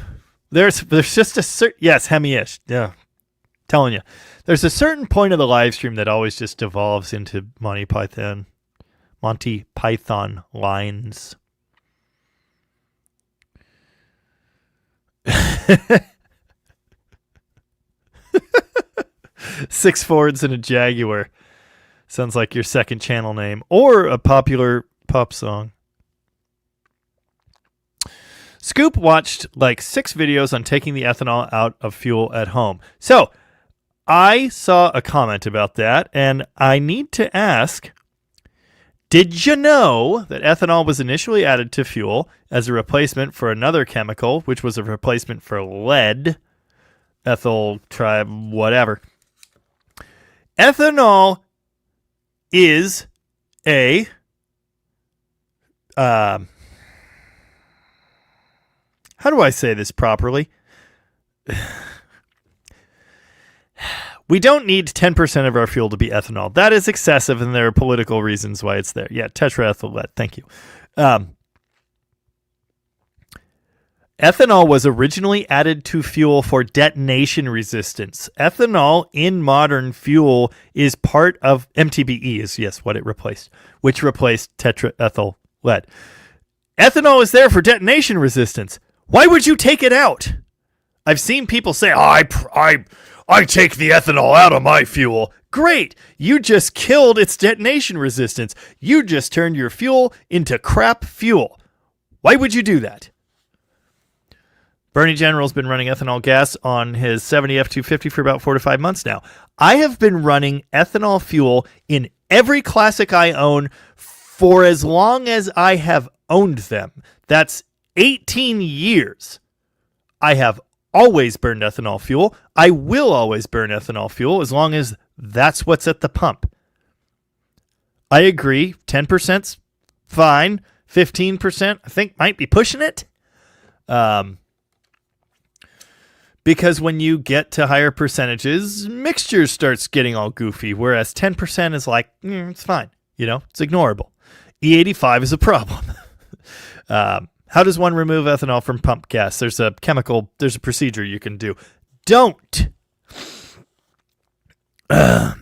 There's just a certain... Yes, Hemi-ish. Yeah. Telling you. There's a certain point of the live stream that always just devolves into Monty Python lines. Six Fords and a Jaguar. Sounds like your second channel name. Or a popular pop song. Scoop watched like 6 videos on taking the ethanol out of fuel at home. So, I saw a comment about that, and I need to ask, did you know that ethanol was initially added to fuel as a replacement for another chemical, which was a replacement for lead? Ethyl, tribe, whatever. Ethanol is a how do I say this properly? We don't need 10% of our fuel to be ethanol. That is excessive, and there are political reasons why it's there. Yeah, tetraethyl lead. Thank you. Ethanol was originally added to fuel for detonation resistance. Ethanol in modern fuel is part of MTBE is, yes, what it replaced, which replaced tetraethyl lead. Ethanol is there for detonation resistance. Why would you take it out? I've seen people say, I take the ethanol out of my fuel. Great. You just killed its detonation resistance. You just turned your fuel into crap fuel. Why would you do that? Bernie General's been running ethanol gas on his 70 F250 for about 4 to 5 months now. I have been running ethanol fuel in every classic I own for as long as I have owned them. That's 18 years. I have always burned ethanol fuel. I will always burn ethanol fuel as long as that's what's at the pump. I agree. 10%'s fine. 15% I think might be pushing it. Because when you get to higher percentages, mixture starts getting all goofy, whereas 10% is like, it's fine. You know, it's ignorable. E85 is a problem. How does one remove ethanol from pump gas? There's a procedure you can do. Don't. I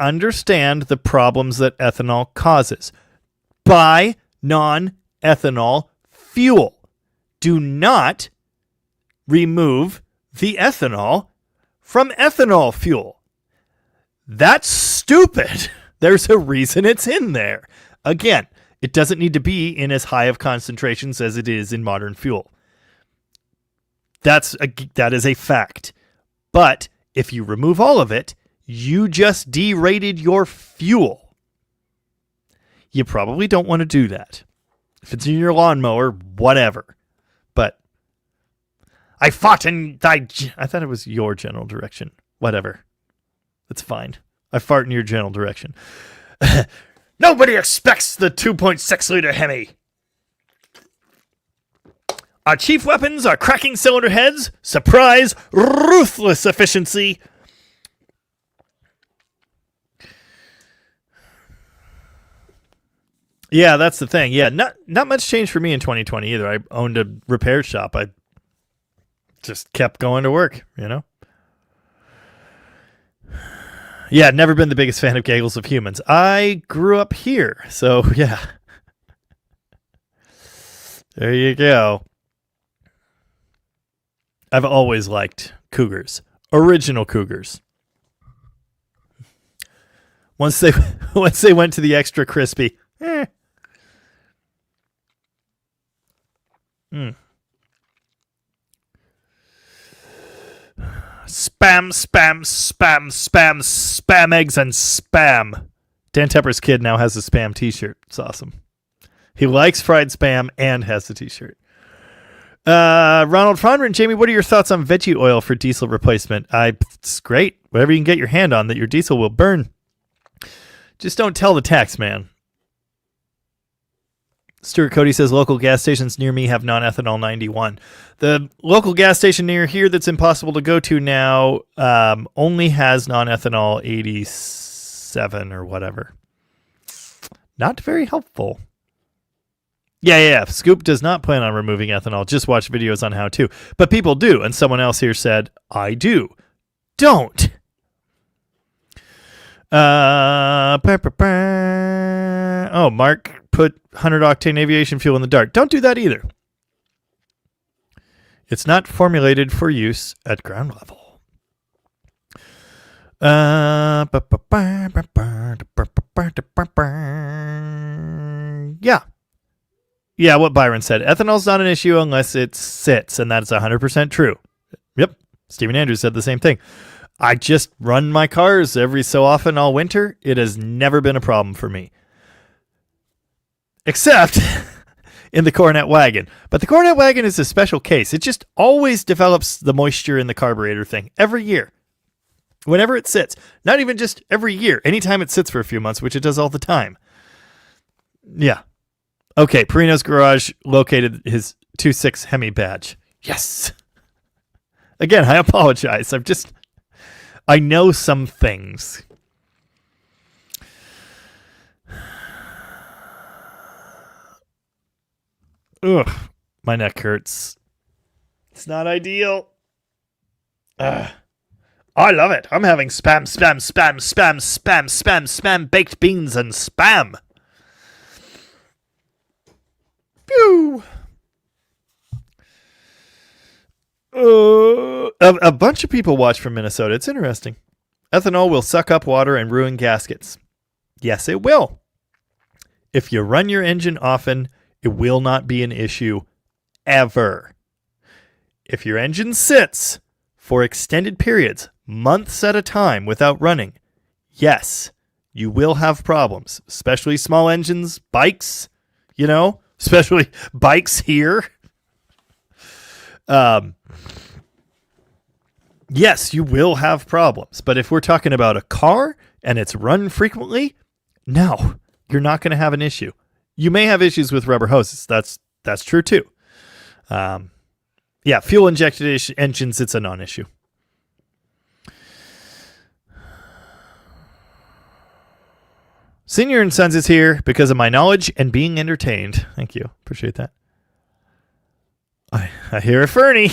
understand the problems that ethanol causes. Buy non-ethanol fuel. Do not remove the ethanol from ethanol fuel. That's stupid. There's a reason it's in there. Again, it doesn't need to be in as high of concentrations as it is in modern fuel. That is a fact. But if you remove all of it, you just derated your fuel. You probably don't want to do that. If it's in your lawnmower, whatever. But I thought it was your general direction. Whatever. It's fine. I fart in your general direction. Nobody expects the 2.6 liter Hemi. Our chief weapons are cracking cylinder heads, surprise, ruthless efficiency. Yeah, that's the thing. Yeah, not much change for me in 2020 either. I owned a repair shop. I just kept going to work, you know? Yeah, never been the biggest fan of Gaggles of Humans. I grew up here, so yeah. There you go. I've always liked cougars. Original cougars. Once they went to the extra crispy, Spam, spam, spam, spam, spam eggs and spam. Dan Tepper's kid now has a spam t-shirt. It's awesome. He likes fried spam and has the t-shirt. Ronald Fondren, Jamie, what are your thoughts on veggie oil for diesel replacement? It's great. Whatever you can get your hand on that your diesel will burn. Just don't tell the tax man. Stuart Cody says local gas stations near me have non-ethanol 91. The local gas station near here that's impossible to go to now only has non-ethanol 87 or whatever. Not very helpful. Yeah. Scoop does not plan on removing ethanol. Just watch videos on how to. But people do, and someone else here said, I do. Don't. Oh, Mark put 100 octane aviation fuel in the Dart. Don't do that either. It's not formulated for use at ground level. Yeah, what Byron said. Ethanol's not an issue unless it sits, and that's 100% true. Yep, Stephen Andrews said the same thing. I just run my cars every so often all winter. It has never been a problem for me. Except in the Coronet wagon. But the Coronet wagon is a special case. It just always develops the moisture in the carburetor thing every year. Whenever it sits. Not even just every year. Anytime it sits for a few months, which it does all the time. Yeah. Okay, Perino's Garage located his 2.6 Hemi badge. Yes. Again, I apologize. I know some things. Ugh, my neck hurts. It's not ideal. I love it. I'm having spam, spam, spam, spam, spam, spam, spam, baked beans and spam. Pew. A bunch of people watch from Minnesota. It's interesting. Ethanol will suck up water and ruin gaskets. Yes, it will. If you run your engine often, it will not be an issue ever. If your engine sits for extended periods, months at a time without running, yes, you will have problems, especially small engines, bikes, especially bikes here. Yes, you will have problems. But if we're talking about a car and it's run frequently, no, you're not going to have an issue. You may have issues with rubber hoses. That's true too. Fuel injected engines, it's a non-issue. Senior and Sons is here because of my knowledge and being entertained. Thank you. Appreciate that. I hear a Fernie.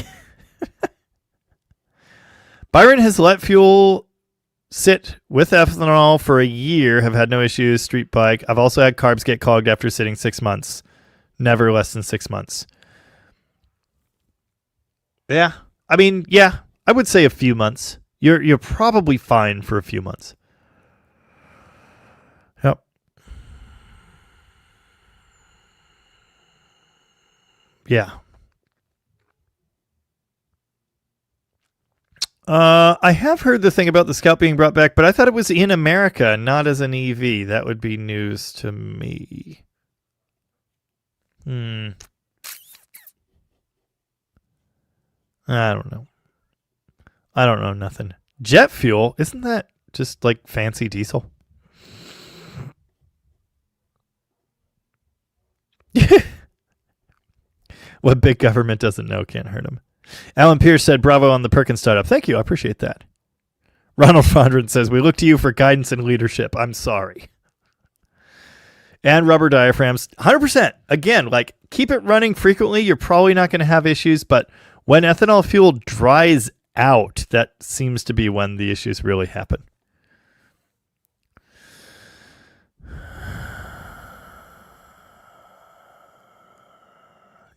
Byron has let fuel sit with ethanol for a year, have had no issues, street bike. I've also had carbs get clogged after sitting 6 months. Never less than 6 months. Yeah. I would say a few months. You're probably fine for a few months. Yep. Yeah. I have heard the thing about the Scout being brought back, but I thought it was in America, not as an EV. That would be news to me. I don't know. I don't know nothing. Jet fuel, isn't that just like fancy diesel? What big government doesn't know can't hurt him. Alan Pierce said, bravo on the Perkins startup. Thank you. I appreciate that. Ronald Fondren says, we look to you for guidance and leadership. I'm sorry. And rubber diaphragms. 100%. Again, keep it running frequently. You're probably not going to have issues. But when ethanol fuel dries out, that seems to be when the issues really happen.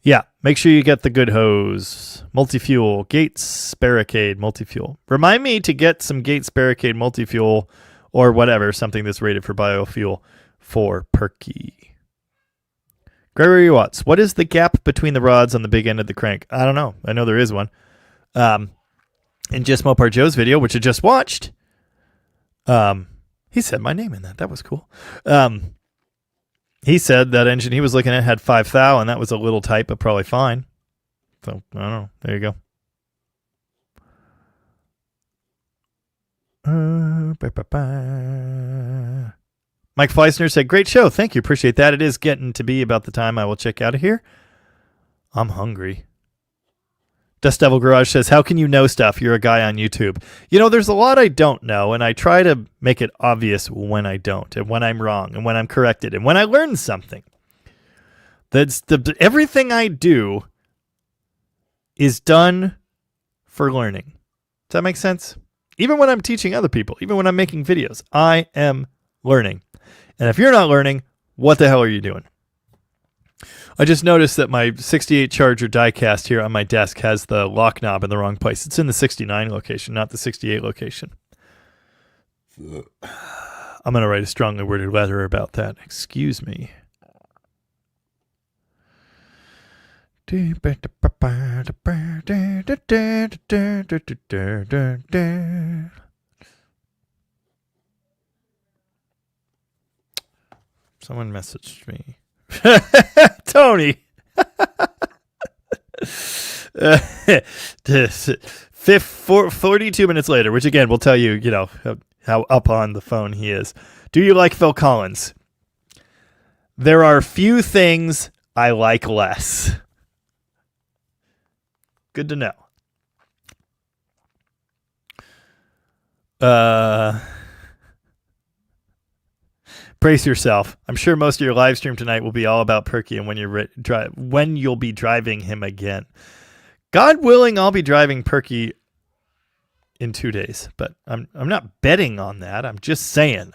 Yeah, make sure you get the good hose. Multi-fuel, Gates, Barricade, multi-fuel. Remind me to get some Gates, Barricade, multi-fuel, or whatever, something that's rated for biofuel for Perky. Gregory Watts, what is the gap between the rods on the big end of the crank? I don't know. I know there is one. in Just Mopar Joe's video, which I just watched, he said my name in that. That was cool. He said that engine he was looking at had 5 thou, and that was a little tight, but probably fine. So, I don't know. There you go. Mike Fleisner said, great show. Thank you. Appreciate that. It is getting to be about the time I will check out of here. I'm hungry. Dust Devil Garage says, how can you know stuff? You're a guy on YouTube. You know, there's a lot I don't know, and I try to make it obvious when I don't, and when I'm wrong, and when I'm corrected, and when I learn something. Everything I do is done for learning. Does that make sense? Even when I'm teaching other people, even when I'm making videos, I am learning. And if you're not learning, what the hell are you doing? I just noticed that my 68 Charger diecast here on my desk has the lock knob in the wrong place. It's in the 69 location, not the 68 location. I'm going to write a strongly worded letter about that. Excuse me. Someone messaged me. Tony. 42 minutes later, which again will tell you, you know, how up on the phone he is. Do you like Phil Collins? There are few things I like less. Good to know. Brace yourself. I'm sure most of your live stream tonight will be all about Perky and when you'll be driving him again. God willing, I'll be driving Perky in 2 days, but I'm not betting on that. I'm just saying.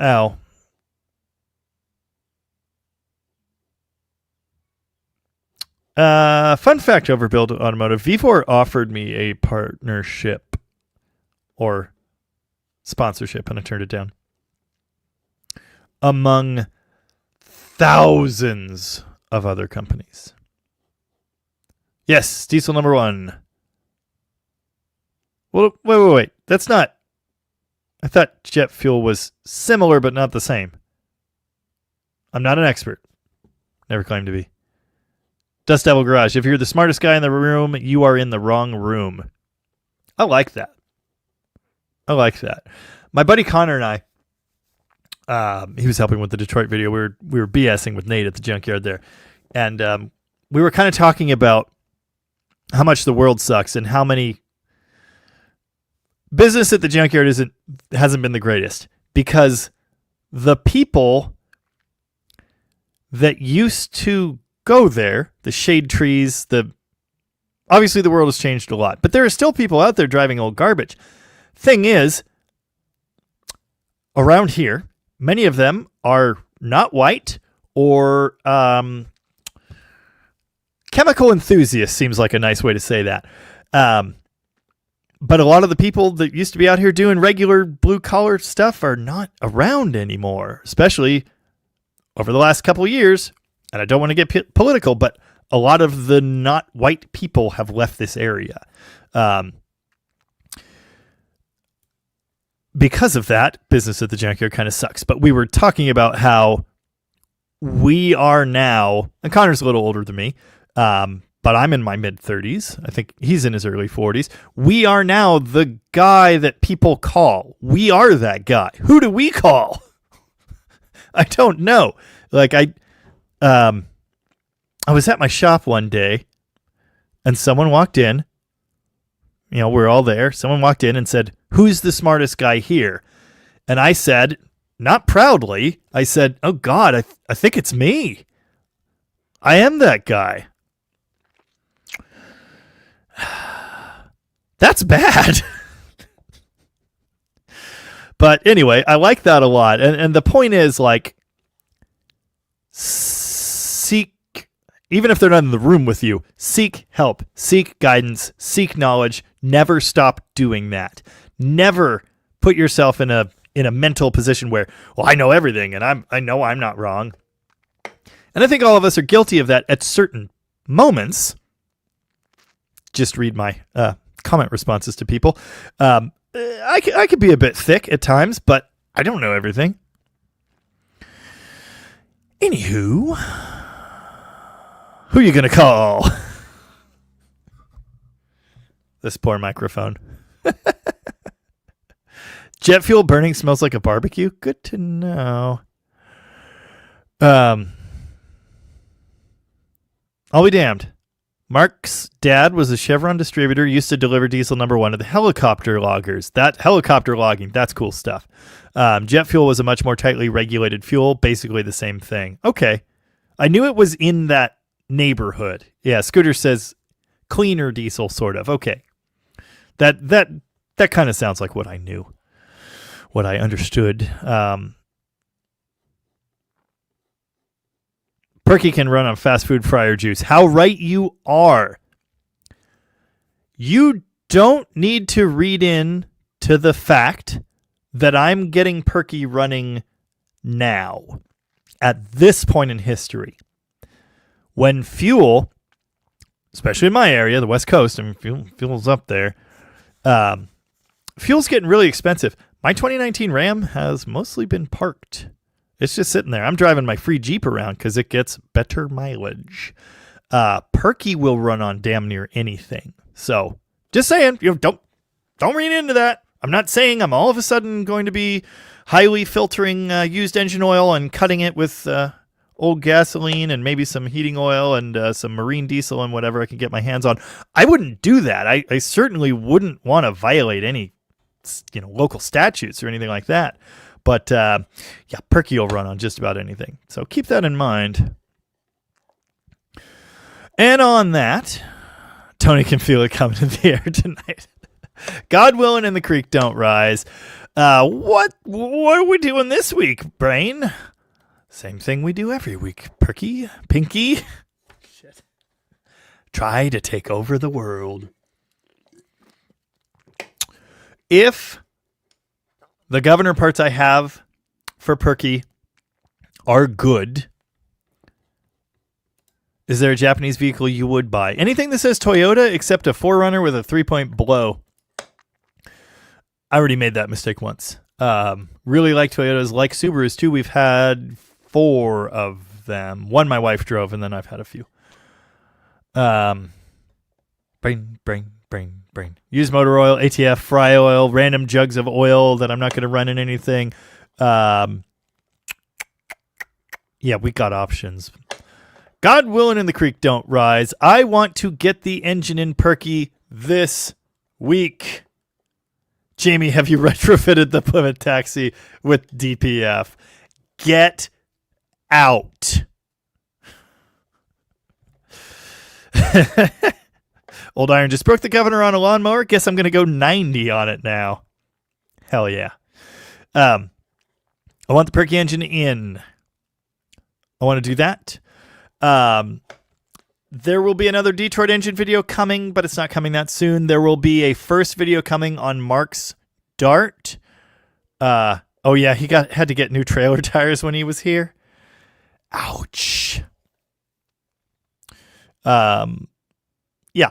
Ow. Fun fact over Build Automotive. V4 offered me a partnership or sponsorship, and I turned it down. Among thousands of other companies. Yes, diesel number 1. Well, wait. That's not... I thought jet fuel was similar, but not the same. I'm not an expert. Never claimed to be. Dust Devil Garage. If you're the smartest guy in the room, you are in the wrong room. I like that. My buddy Connor and I, he was helping with the Detroit video. We were BSing with Nate at the junkyard there. And we were kind of talking about how much the world sucks and how many business at the junkyard hasn't been the greatest, because the people that used to go there, the shade trees, obviously the world has changed a lot, but there are still people out there driving old garbage. Thing is, around here, many of them are not white or chemical enthusiasts, seems like a nice way to say that. But a lot of the people that used to be out here doing regular blue-collar stuff are not around anymore, especially over the last couple of years. And I don't want to get political, but a lot of the not white people have left this area. Because of that, business at the junkyard kind of sucks. But we were talking about how we are now, and Connor's a little older than me, but I'm in my mid-30s. I think he's in his early 40s. We are now the guy that people call. We are that guy. Who do we call? I don't know. Like, I was at my shop one day, and someone walked in. You know, we're all there. Someone walked in and said, "Who's the smartest guy here?" And I said, not proudly, I said, "Oh, God, I think it's me. I am that guy." That's bad. But anyway, I like that a lot. And the point is, like, seek, even if they're not in the room with you, seek help, seek guidance, seek knowledge. Never stop doing that. Never put yourself in a in a mental position where, well, I know everything and I know I'm not wrong. And I think all of us are guilty of that at certain moments. Just read my comment responses to people. I could be a bit thick at times, but I don't know everything. Anywho, who are you going to call? This poor microphone. Jet fuel burning smells like a barbecue? Good to know. I'll be damned. Mark's dad was a Chevron distributor, used to deliver diesel number 1 to the helicopter loggers. That helicopter logging, that's cool stuff. Jet fuel was a much more tightly regulated fuel, basically the same thing. Okay. I knew it was in that neighborhood. Yeah, Scooter says cleaner diesel, sort of. Okay. That kind of sounds like what I knew, what I understood. Perky can run on fast food fryer juice. How right you are. You don't need to read in to the fact that I'm getting Perky running now, at this point in history. When fuel, especially in my area, the West Coast, I mean, fuel's up there, fuel's getting really expensive. My 2019 Ram has mostly been parked. It's just sitting there. I'm driving my free Jeep around because it gets better mileage. Perky will run on damn near anything. So just saying, don't read into that. I'm not saying I'm all of a sudden going to be highly filtering used engine oil and cutting it with old gasoline and maybe some heating oil and some marine diesel and whatever I can get my hands on. I wouldn't do that. I certainly wouldn't want to violate any local statutes or anything like that. But, Perky will run on just about anything. So keep that in mind. And on that, Tony can feel it coming in the air tonight. God willing and the creek don't rise. What are we doing this week, Brain? Same thing we do every week. Perky, Pinky. Shit. Try to take over the world. If the governor parts I have for Perky are good, is there a Japanese vehicle you would buy? Anything that says Toyota except a 4Runner with a 3-point blow. I already made that mistake once. Really like Toyotas, like Subarus too. We've had 4 of them. One my wife drove, and then I've had a few. Brain. Use motor oil, ATF, fry oil, random jugs of oil that I'm not going to run in anything. Yeah, we got options. God willing and the creek don't rise. I want to get the engine in Perky this week. Jamie, have you retrofitted the Plymouth Taxi with DPF? Get out. Old Iron just broke the governor on a lawnmower. Guess I'm going to go 90 on it now. Hell yeah. I want the Perky engine in. I want to do that. There will be another Detroit engine video coming, but it's not coming that soon. There will be a first video coming on Mark's Dart. Oh yeah, he had to get new trailer tires when he was here. Ouch. Yeah.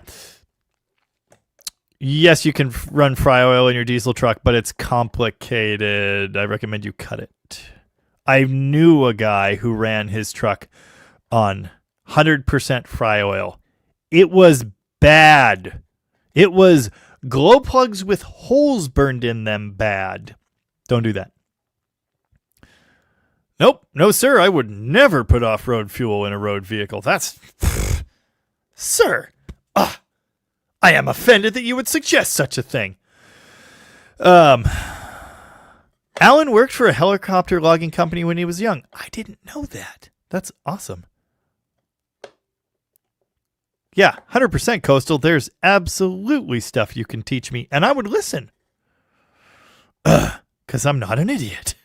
Yes, you can run fry oil in your diesel truck, but it's complicated. I recommend you cut it. I knew a guy who ran his truck on 100% fry oil. It was bad. It was glow plugs with holes burned in them bad. Don't do that. Nope. No, sir. I would never put off-road fuel in a road vehicle. That's... Sir. I am offended that you would suggest such a thing. Alan worked for a helicopter logging company when he was young. I didn't know that. That's awesome. Yeah, 100% coastal. There's absolutely stuff you can teach me, and I would listen. Because I'm not an idiot.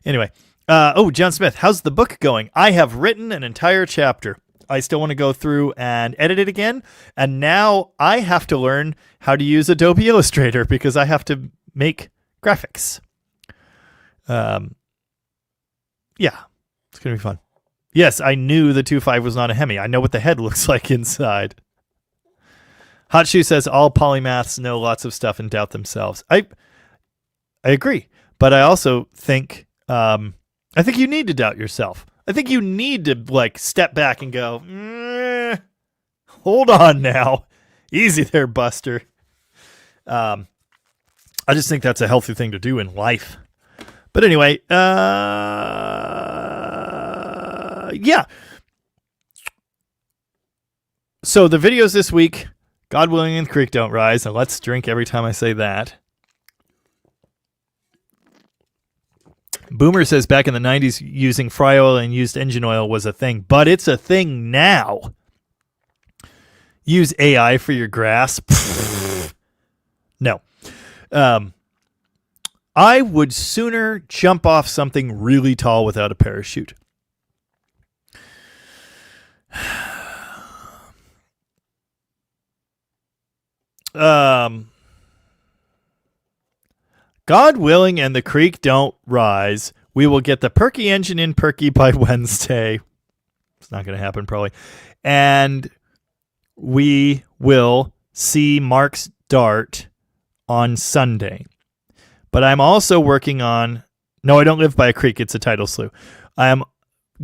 Anyway. John Smith, how's the book going? I have written an entire chapter. I still want to go through and edit it again. And now I have to learn how to use Adobe Illustrator because I have to make graphics. Yeah, it's going to be fun. Yes, I knew the 2.5 was not a Hemi. I know what the head looks like inside. Hot Shoe says all polymaths know lots of stuff and doubt themselves. I agree, but I also think I think you need to doubt yourself. I think you need to like step back and go, hold on now, easy there, Buster. I just think that's a healthy thing to do in life. But anyway, yeah. So the videos this week, God willing and the creek don't rise, and let's drink every time I say that. Boomer says back in the 90s, using fry oil and used engine oil was a thing, but it's a thing now. Use AI for your grass. No. I would sooner jump off something really tall without a parachute. God willing and the creek don't rise, we will get the Perky engine in Perky by Wednesday. It's not going to happen probably. And we will see Mark's Dart on Sunday. But I'm also working on... No, I don't live by a creek. It's a tidal slough. I am,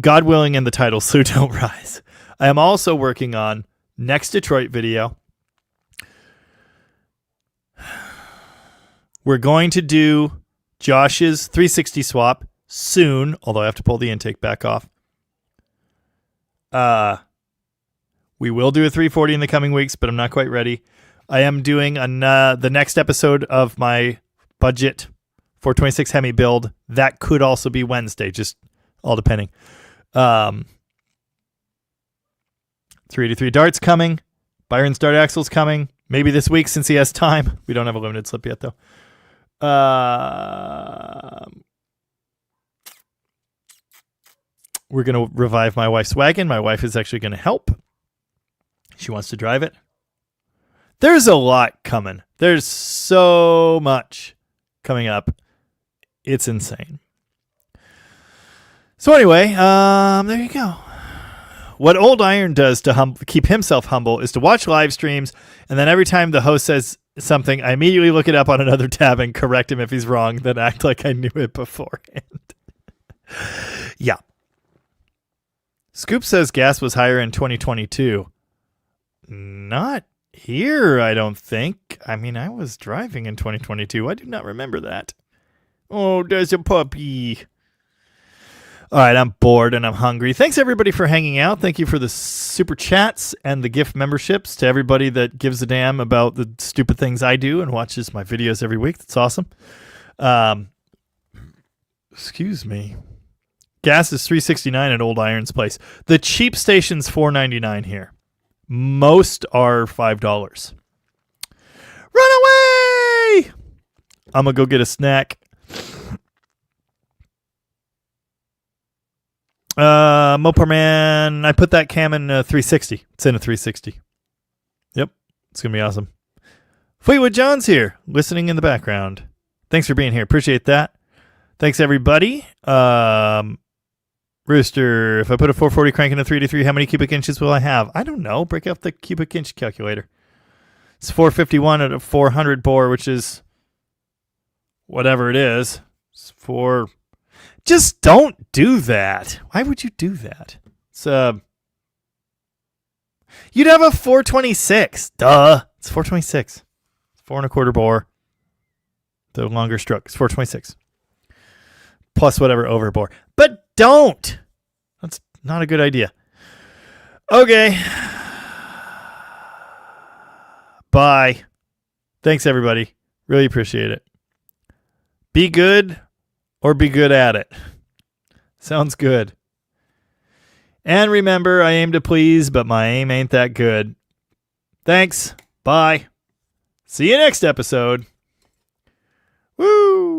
God willing, and the tidal slough don't rise. I am also working on next Detroit video. We're going to do Josh's 360 swap soon, although I have to pull the intake back off. We will do a 340 in the coming weeks, but I'm not quite ready. I am doing the next episode of my budget 426 Hemi build. That could also be Wednesday, just all depending. 383 Dart's coming. Byron's Dart Axle's coming. Maybe this week since he has time. We don't have a limited slip yet, though. We're going to revive my wife's wagon. My wife is actually going to help. She wants to drive it. There's a lot coming. There's so much coming up. It's insane. So anyway, there you go. What Old Iron does to keep himself humble is to watch live streams, and then every time the host says something, I immediately look it up on another tab and correct him if he's wrong, then act like I knew it beforehand. Yeah. Scoop says gas was higher in 2022. Not here, I don't think. I mean, I was driving in 2022. I do not remember that. Oh, there's a puppy. All right, I'm bored and I'm hungry. Thanks, everybody, for hanging out. Thank you for the super chats and the gift memberships to everybody that gives a damn about the stupid things I do and watches my videos every week. That's awesome. Excuse me. Gas is $3.69 at Old Iron's place. The cheap station's $4.99 here. Most are $5. Run away! I'm going to go get a snack. Mopar Man, I put that cam in a 360. It's in a 360. Yep, it's going to be awesome. Fleetwood John's here, listening in the background. Thanks for being here. Appreciate that. Thanks, everybody. Rooster, if I put a 440 crank in a 3-3, how many cubic inches will I have? I don't know. Break out the cubic inch calculator. It's 451 at a 400 bore, which is whatever it is. It's 4... Just don't do that. Why would you do that? It's you'd have a 426. Duh. It's 426. It's 4.25 bore. The longer stroke. It's 426. Plus whatever over bore. But don't. That's not a good idea. Okay. Bye. Thanks, everybody. Really appreciate it. Be good. Or be good at it. Sounds good. And remember, I aim to please, but my aim ain't that good. Thanks. Bye. See you next episode. Woo!